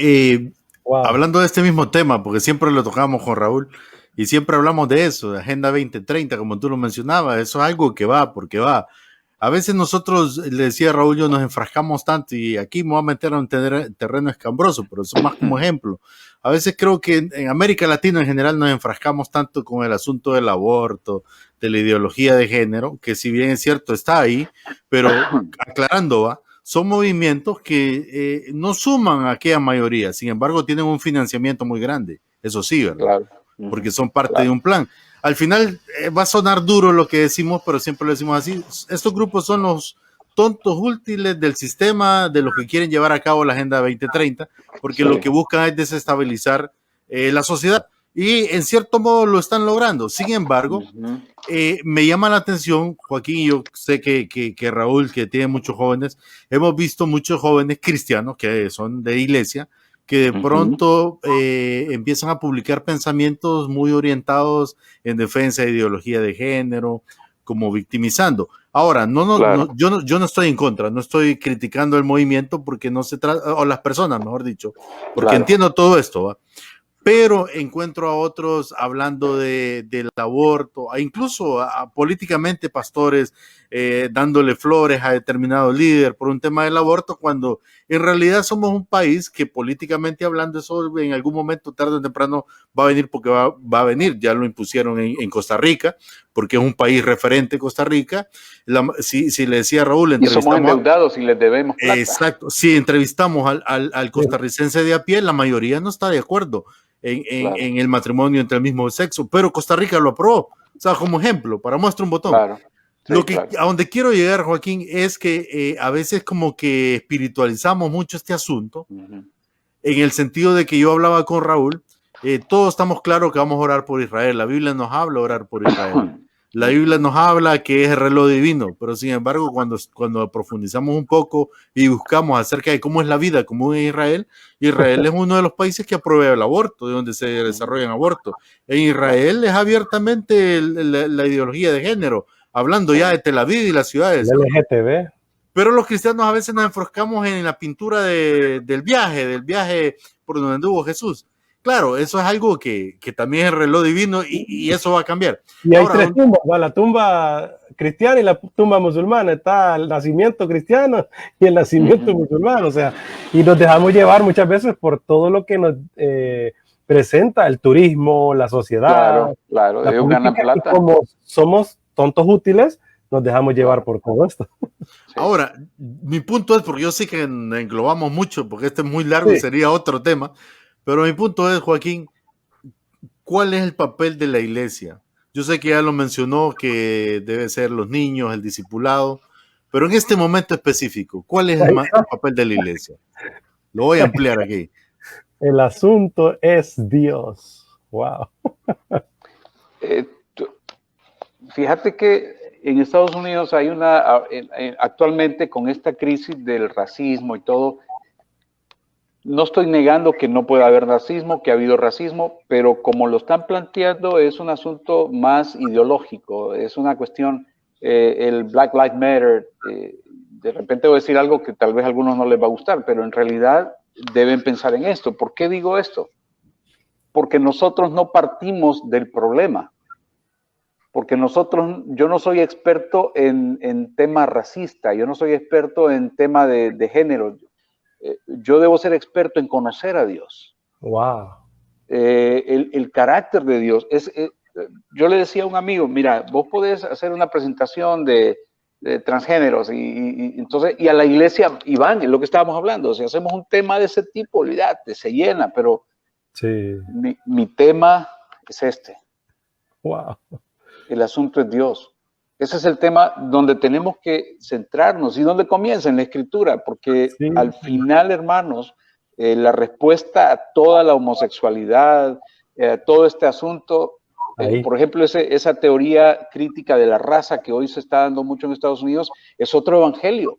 hablando de este mismo tema, porque siempre lo tocamos con Raúl y siempre hablamos de eso, de Agenda 2030, como tú lo mencionabas, eso es algo que va, porque va. A veces nosotros, le decía a Raúl, yo nos enfrascamos tanto y aquí me voy a meter a un terreno escambroso, pero eso más como ejemplo. A veces creo que en América Latina en general nos enfrascamos tanto con el asunto del aborto, de la ideología de género, que si bien es cierto está ahí, pero aclarando, va, son movimientos que no suman a aquella mayoría, sin embargo tienen un financiamiento muy grande, eso sí, ¿verdad? Claro. Porque son parte de un plan. Al final va a sonar duro lo que decimos, pero siempre lo decimos así. Estos grupos son los tontos útiles del sistema, de los que quieren llevar a cabo la Agenda 2030, porque lo que buscan es desestabilizar la sociedad. Y en cierto modo lo están logrando. Sin embargo, me llama la atención, Joaquín, yo sé que Raúl, que tiene muchos jóvenes, hemos visto muchos jóvenes cristianos que son de iglesia, que de pronto empiezan a publicar pensamientos muy orientados en defensa de ideología de género, como victimizando. Ahora, yo no estoy en contra, no estoy criticando el movimiento porque no se trata, o las personas, mejor dicho, porque entiendo todo esto, ¿va? Pero encuentro a otros hablando del aborto, incluso políticamente pastores dándole flores a determinado líder por un tema del aborto, cuando en realidad somos un país que políticamente hablando eso en algún momento, tarde o temprano, va a venir porque va a venir. Ya lo impusieron en Costa Rica, porque es un país referente Costa Rica. Si le decía a Raúl, y somos endeudados y les debemos plata. Exacto, si entrevistamos al costarricense de a pie, la mayoría no está de acuerdo en el matrimonio entre el mismo sexo, pero Costa Rica lo aprobó, o sea, como ejemplo, para muestra un botón. Claro. Sí, a donde quiero llegar, Joaquín, es que a veces como que espiritualizamos mucho este asunto, en el sentido de que yo hablaba con Raúl, todos estamos claros que vamos a orar por Israel, la Biblia nos habla de orar por Israel. La Biblia nos habla que es el reloj divino, pero sin embargo, cuando profundizamos un poco y buscamos acerca de cómo es la vida común en Israel, Israel es uno de los países que aprueba el aborto, de donde se desarrollan abortos. En Israel es abiertamente la ideología de género, hablando ya de Tel Aviv y las ciudades. El LGTB. Pero los cristianos a veces nos enfroscamos en la pintura del viaje por donde anduvo Jesús. Claro, eso es algo que también es el reloj divino y eso va a cambiar. Y hay tres tumbas, la tumba cristiana y la tumba musulmana. Está el nacimiento cristiano y el nacimiento musulmano. O sea, y nos dejamos llevar muchas veces por todo lo que nos presenta el turismo, la sociedad. Claro, ellos ganan plata. Como somos tontos útiles, nos dejamos llevar por todo esto. Ahora, mi punto es, porque yo sé que englobamos mucho, porque este es muy largo y sería otro tema. Pero mi punto es, Joaquín, ¿cuál es el papel de la iglesia? Yo sé que ya lo mencionó, que debe ser los niños, el discipulado, pero en este momento específico, ¿cuál es el papel de la iglesia? Lo voy a ampliar aquí. El asunto es Dios. Wow. Fíjate que en Estados Unidos hay actualmente con esta crisis del racismo y todo. No estoy negando que no pueda haber racismo, que ha habido racismo, pero como lo están planteando es un asunto más ideológico, es una cuestión, el Black Lives Matter, de repente voy a decir algo que tal vez a algunos no les va a gustar, pero en realidad deben pensar en esto. ¿Por qué digo esto? Porque nosotros no partimos del problema, porque yo no soy experto en tema racista, yo no soy experto en tema de género. Yo debo ser experto en conocer a Dios. Wow. El carácter de Dios. Yo le decía a un amigo, mira, vos podés hacer una presentación de transgéneros entonces, y a la iglesia, Iván, es lo que estábamos hablando, si hacemos un tema de ese tipo, olvídate, se llena, pero sí. mi tema es este. Wow. El asunto es Dios. Ese es el tema donde tenemos que centrarnos y donde comienza en la Escritura, porque Sí. al final, hermanos, la respuesta a toda la homosexualidad, todo este asunto, por ejemplo, esa teoría crítica de la raza que hoy se está dando mucho en Estados Unidos, es otro evangelio.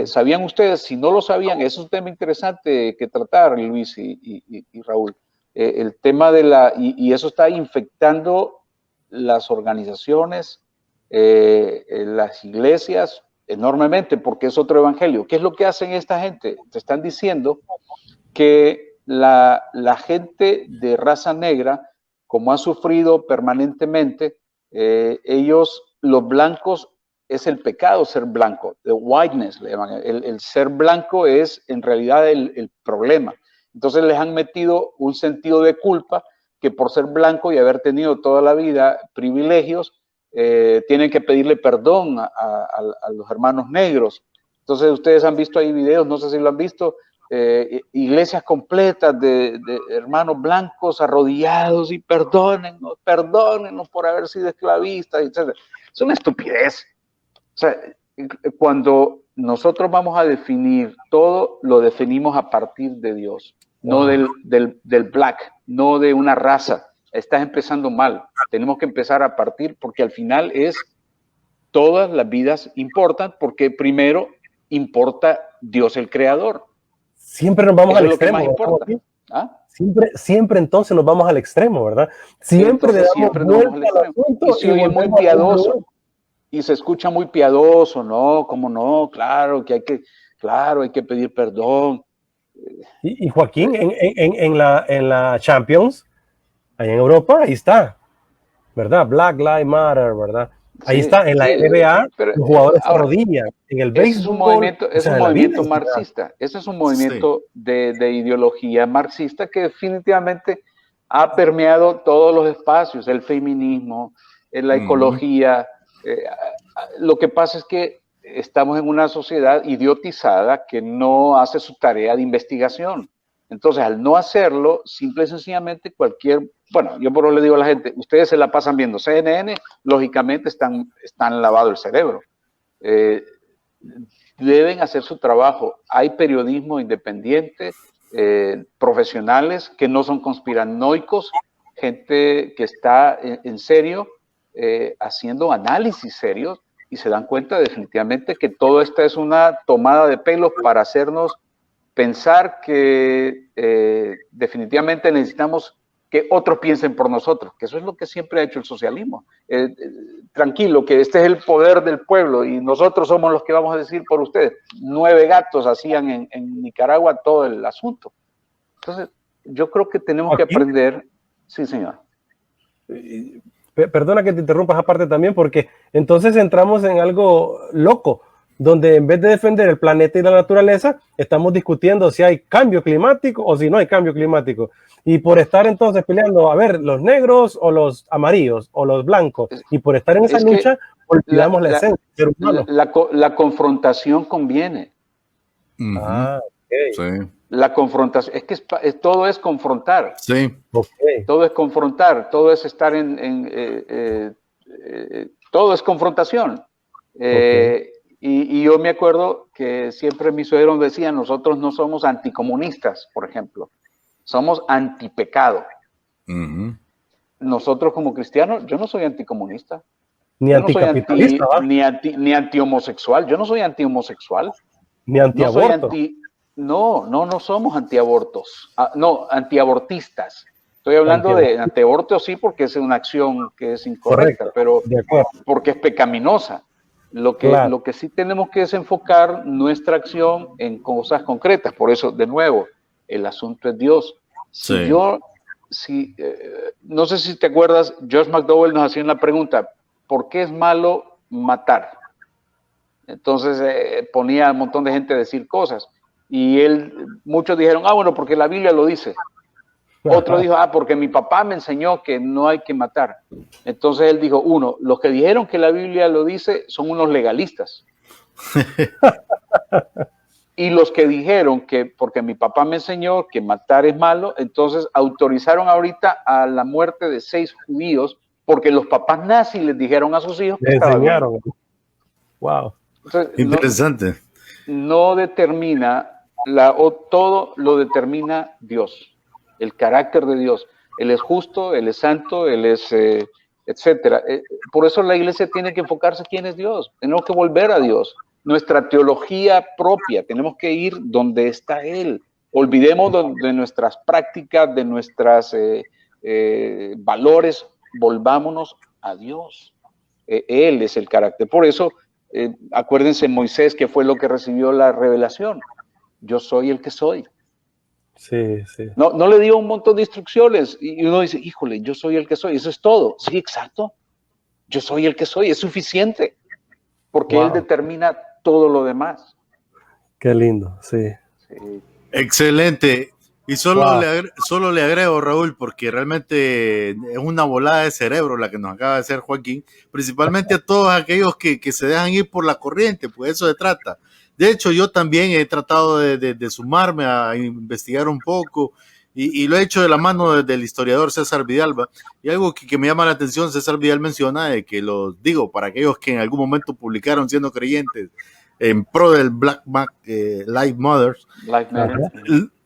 ¿Sabían ustedes? Si no lo sabían, es un tema interesante que tratar, Luis y Raúl. El tema de y eso está infectando las organizaciones, las iglesias enormemente, porque es otro evangelio. ¿Qué es lo que hacen esta gente? Te están diciendo que la gente de raza negra, como ha sufrido permanentemente, ellos, los blancos, es el pecado ser blanco, the whiteness le llaman. El ser blanco es en realidad el problema. Entonces les han metido un sentido de culpa que por ser blanco y haber tenido toda la vida privilegios, tienen que pedirle perdón a los hermanos negros. Entonces ustedes han visto ahí videos, no sé si lo han visto, iglesias completas de hermanos blancos arrodillados y perdónennos por haber sido esclavistas, etc. Es una estupidez. O sea, cuando nosotros vamos a definir todo, lo definimos a partir de Dios, no del black, no de una raza. Estás empezando mal. Tenemos que empezar a partir, porque al final todas las vidas importan, porque primero importa Dios el creador. Siempre nos vamos al extremo. Eso es lo que más importa. ¿Ah? Siempre entonces nos vamos al extremo, ¿verdad? Siempre le damos vuelta al asunto y se oye muy piadoso. Y se escucha muy piadoso, ¿no? ¿Cómo no? Claro que hay que pedir perdón. Y Joaquín, en la Champions, ahí en Europa, ahí está, ¿verdad? Black Lives Matter, ¿verdad? Ahí está, en la NBA, los jugadores se arrodillan. En el béisbol, es un movimiento marxista. Ese es un movimiento de ideología marxista que definitivamente ha permeado todos los espacios, el feminismo, la ecología. Lo que pasa es que estamos en una sociedad idiotizada que no hace su tarea de investigación. Entonces, al no hacerlo, simple y sencillamente bueno, yo por eso le digo a la gente, ustedes se la pasan viendo CNN, lógicamente están lavado el cerebro. Deben hacer su trabajo. Hay periodismo independiente, profesionales que no son conspiranoicos, gente que está en serio, haciendo análisis serios y se dan cuenta definitivamente que todo esto es una tomada de pelos para hacernos pensar que definitivamente necesitamos que otros piensen por nosotros, que eso es lo que siempre ha hecho el socialismo. Tranquilo, que este es el poder del pueblo y nosotros somos los que vamos a decir por ustedes. 9 gatos hacían en Nicaragua todo el asunto. Entonces, yo creo que tenemos que aprender. Sí, señor. Perdona que te interrumpas aparte también, porque entonces entramos en algo loco, donde en vez de defender el planeta y la naturaleza, estamos discutiendo si hay cambio climático o si no hay cambio climático. Y por estar entonces peleando, a ver, los negros o los amarillos o los blancos, y por estar en esa lucha, olvidamos la esencia del ser humano. La confrontación conviene. Okay. Sí. La confrontación, es que todo es confrontar. Sí. Okay. Todo es confrontar, todo es estar todo es confrontación. Okay. Y yo me acuerdo que siempre mis suegros decían, nosotros no somos anticomunistas, por ejemplo, somos antipecado. Nosotros como cristianos, yo no soy anticomunista. Ni anticapitalista, ni antihomosexual, yo no soy antihomosexual. Ni antiaborto. No somos antiabortos, no, antiabortistas. Estoy hablando de antiaborto, sí, porque es una acción que es incorrecta, pero porque es pecaminosa. Lo que sí tenemos que es enfocar nuestra acción en cosas concretas. Por eso, de nuevo, el asunto es Dios. No sé si te acuerdas, George McDowell nos hacía una pregunta, ¿por qué es malo matar? Entonces ponía a un montón de gente a decir cosas. Y muchos dijeron, bueno, porque la Biblia lo dice. Otro dijo, porque mi papá me enseñó que no hay que matar. Entonces él dijo, los que dijeron que la Biblia lo dice son unos legalistas. Y los que dijeron que porque mi papá me enseñó que matar es malo, entonces autorizaron ahorita a la muerte de 6 judíos porque los papás nazis les dijeron a sus hijos que Le estaba bien. enseñaron. Wow. Entonces, Interesante. no determina todo lo determina Dios, el carácter de Dios. Él es justo, Él es santo, Él es etcétera. Por eso la iglesia tiene que enfocarse en quién es Dios. Tenemos que volver a Dios. Nuestra teología propia, tenemos que ir donde está Él. Olvidemos de nuestras prácticas, de nuestros valores, volvámonos a Dios. Él es el carácter. Por eso, acuérdense Moisés, que fue lo que recibió la revelación. Yo soy el que soy. Sí, sí. No le dio un montón de instrucciones y uno dice, híjole, yo soy el que soy, eso es todo. Sí, exacto. Yo soy el que soy, es suficiente, porque Él determina todo lo demás. Qué lindo, sí. Excelente. Y solo le agrego, Raúl, porque realmente es una volada de cerebro la que nos acaba de hacer Joaquín, principalmente a todos aquellos que se dejan ir por la corriente, pues eso se trata. De hecho, yo también he tratado de sumarme a investigar un poco y lo he hecho de la mano del historiador César Vidalba. Y algo que me llama la atención, César Vidal menciona, de que los digo, para aquellos que en algún momento publicaron siendo creyentes en pro del Black Lives Matter,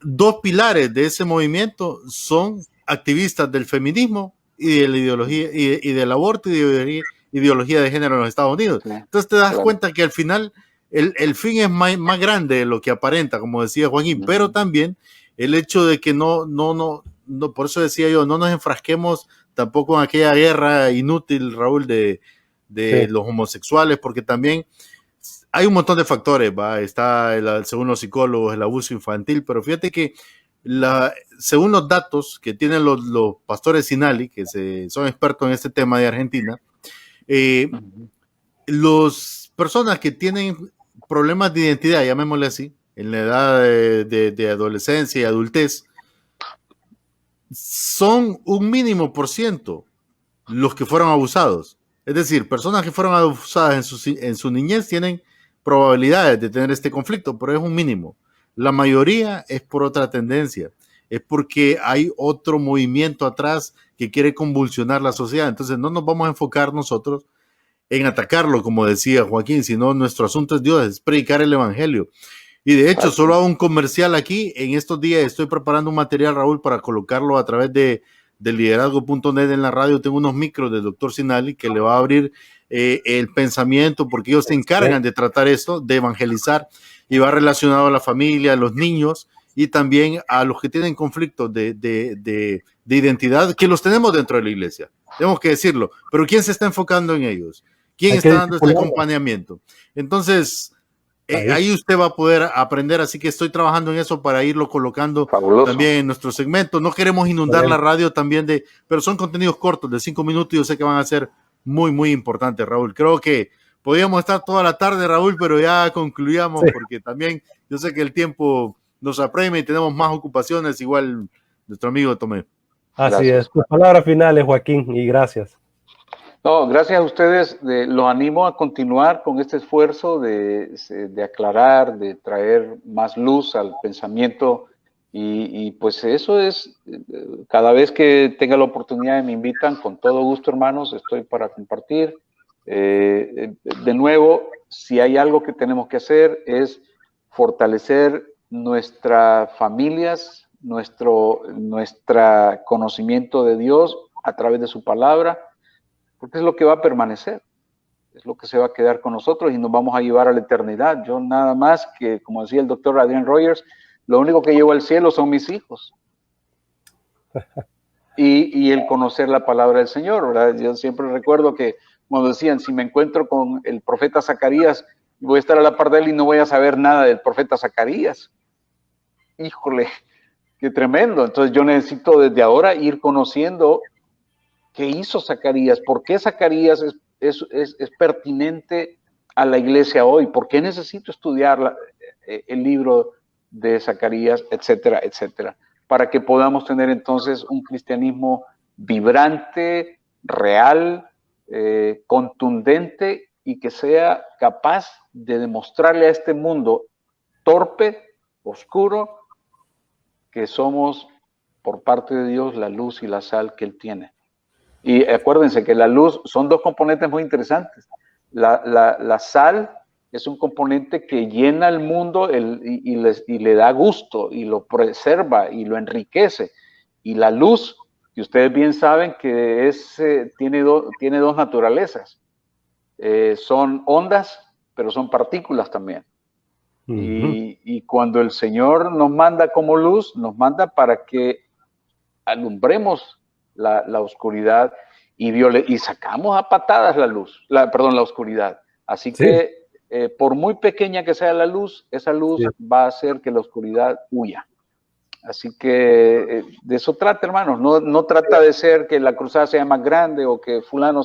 dos pilares de ese movimiento son activistas del feminismo y de la ideología y del aborto y ideología de género en los Estados Unidos. Entonces te das cuenta que al final el fin es más grande de lo que aparenta, como decía Joaquín, pero también el hecho de que no, por eso decía yo, no nos enfrasquemos tampoco en aquella guerra inútil, Raúl, de los homosexuales, porque también hay un montón de factores, ¿va? Está, según los psicólogos, el abuso infantil, pero fíjate que según los datos que tienen los pastores Sinali, que son expertos en este tema de Argentina, las personas que tienen problemas de identidad, llamémosle así, en la edad de adolescencia y adultez, son un mínimo % los que fueron abusados. Es decir, personas que fueron abusadas en su niñez tienen probabilidades de tener este conflicto, pero es un mínimo. La mayoría es por otra tendencia, es porque hay otro movimiento atrás que quiere convulsionar la sociedad. Entonces no nos vamos a enfocar nosotros en atacarlo, como decía Joaquín, sino nuestro asunto es Dios, es predicar el evangelio. Y de hecho, solo hago un comercial aquí. En estos días estoy preparando un material, Raúl, para colocarlo a través de liderazgo.net en la radio. Tengo unos micros del doctor Sinali que le va a abrir el pensamiento, porque ellos se encargan de tratar esto, de evangelizar, y va relacionado a la familia, a los niños y también a los que tienen conflictos de identidad, que los tenemos dentro de la iglesia. Tenemos que decirlo, pero ¿quién se está enfocando en ellos? ¿Quién está dando este acompañamiento? Entonces, ahí usted va a poder aprender, así que estoy trabajando en eso para irlo colocando también en nuestro segmento. No queremos inundar la radio también pero son contenidos cortos de 5 minutos y yo sé que van a ser muy, muy importantes, Raúl. Creo que podríamos estar toda la tarde, Raúl, pero ya concluyamos porque también yo sé que el tiempo nos apremia y tenemos más ocupaciones, igual nuestro amigo Tomé. Así es. Tus palabras finales, Joaquín, y gracias. No, gracias a ustedes. Los animo a continuar con este esfuerzo de aclarar, de traer más luz al pensamiento y pues eso es, cada vez que tenga la oportunidad me invitan, con todo gusto, hermanos, estoy para compartir. De nuevo, si hay algo que tenemos que hacer es fortalecer nuestras familias, nuestro conocimiento de Dios a través de su palabra, porque es lo que va a permanecer, es lo que se va a quedar con nosotros y nos vamos a llevar a la eternidad. Yo nada más que, como decía el doctor Adrian Rogers, lo único que llevo al cielo son mis hijos. Y el conocer la palabra del Señor, ¿verdad? Yo siempre recuerdo que, cuando decían, si me encuentro con el profeta Zacarías, voy a estar a la par de él y no voy a saber nada del profeta Zacarías. Híjole, qué tremendo. Entonces yo necesito desde ahora ir conociendo qué hizo Zacarías, por qué Zacarías es pertinente a la iglesia hoy, por qué necesito estudiar el libro de Zacarías, etcétera, etcétera, para que podamos tener entonces un cristianismo vibrante, real, contundente y que sea capaz de demostrarle a este mundo torpe, oscuro, que somos por parte de Dios la luz y la sal que Él tiene. Y acuérdense que la luz son dos componentes muy interesantes. La sal es un componente que llena el mundo y le da gusto y lo preserva y lo enriquece. Y la luz, que ustedes bien saben que tiene dos naturalezas. Son ondas, pero son partículas también. Y cuando el Señor nos manda como luz, nos manda para que alumbremos la oscuridad y sacamos a patadas la oscuridad. Así que por muy pequeña que sea la luz, esa luz va a hacer que la oscuridad huya. Así que de eso trata, hermanos. No trata de ser que la cruzada sea más grande o que fulano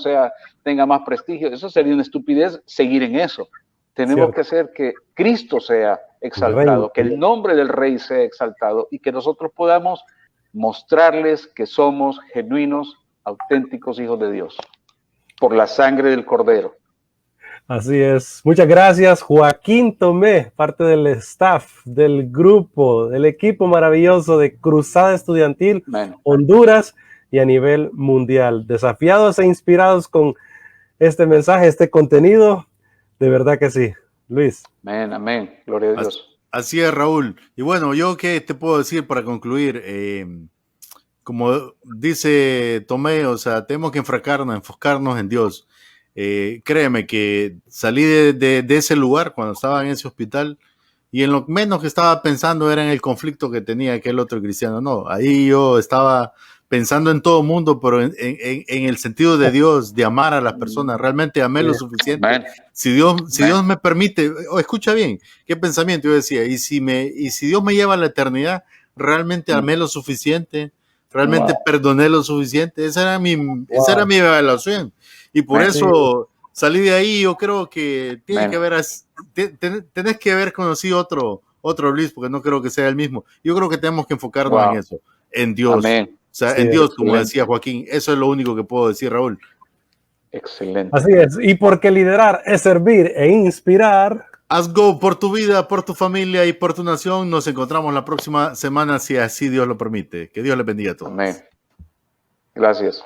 tenga más prestigio. Eso sería una estupidez seguir en eso. Tenemos que hacer que Cristo sea exaltado, que el nombre del Rey sea exaltado y que nosotros podamos mostrarles que somos genuinos, auténticos hijos de Dios por la sangre del Cordero. Así es. Muchas gracias, Joaquín Tomé, parte del staff, del grupo, del equipo maravilloso de Cruzada Estudiantil, Honduras y a nivel mundial. Desafiados e inspirados con este mensaje, este contenido. De verdad que sí. Luis. Amén, amén. Gloria a Dios. Así es, Raúl. Y bueno, yo qué te puedo decir para concluir. Como dice Tomé, o sea, tenemos que enfocarnos en Dios. Créeme que salí de ese lugar cuando estaba en ese hospital y en lo menos que estaba pensando era en el conflicto que tenía aquel otro cristiano. No, ahí yo estaba pensando en todo mundo, pero en el sentido de Dios, de amar a las personas. Realmente amé lo suficiente. Si Dios me permite, escucha bien, qué pensamiento yo decía, y si Dios me lleva a la eternidad, realmente amé lo suficiente, realmente perdoné lo suficiente. Esa era mi evaluación. Y por eso salí de ahí. Yo creo que tenés que haber conocido otro Luis, porque no creo que sea el mismo. Yo creo que tenemos que enfocarnos en eso, en Dios. Amén. O sea, en Dios, como decía Joaquín. Eso es lo único que puedo decir, Raúl. Excelente. Así es. Y porque liderar es servir e inspirar. Haz go por tu vida, por tu familia y por tu nación. Nos encontramos la próxima semana, si así Dios lo permite. Que Dios les bendiga a todos. Amén. Gracias.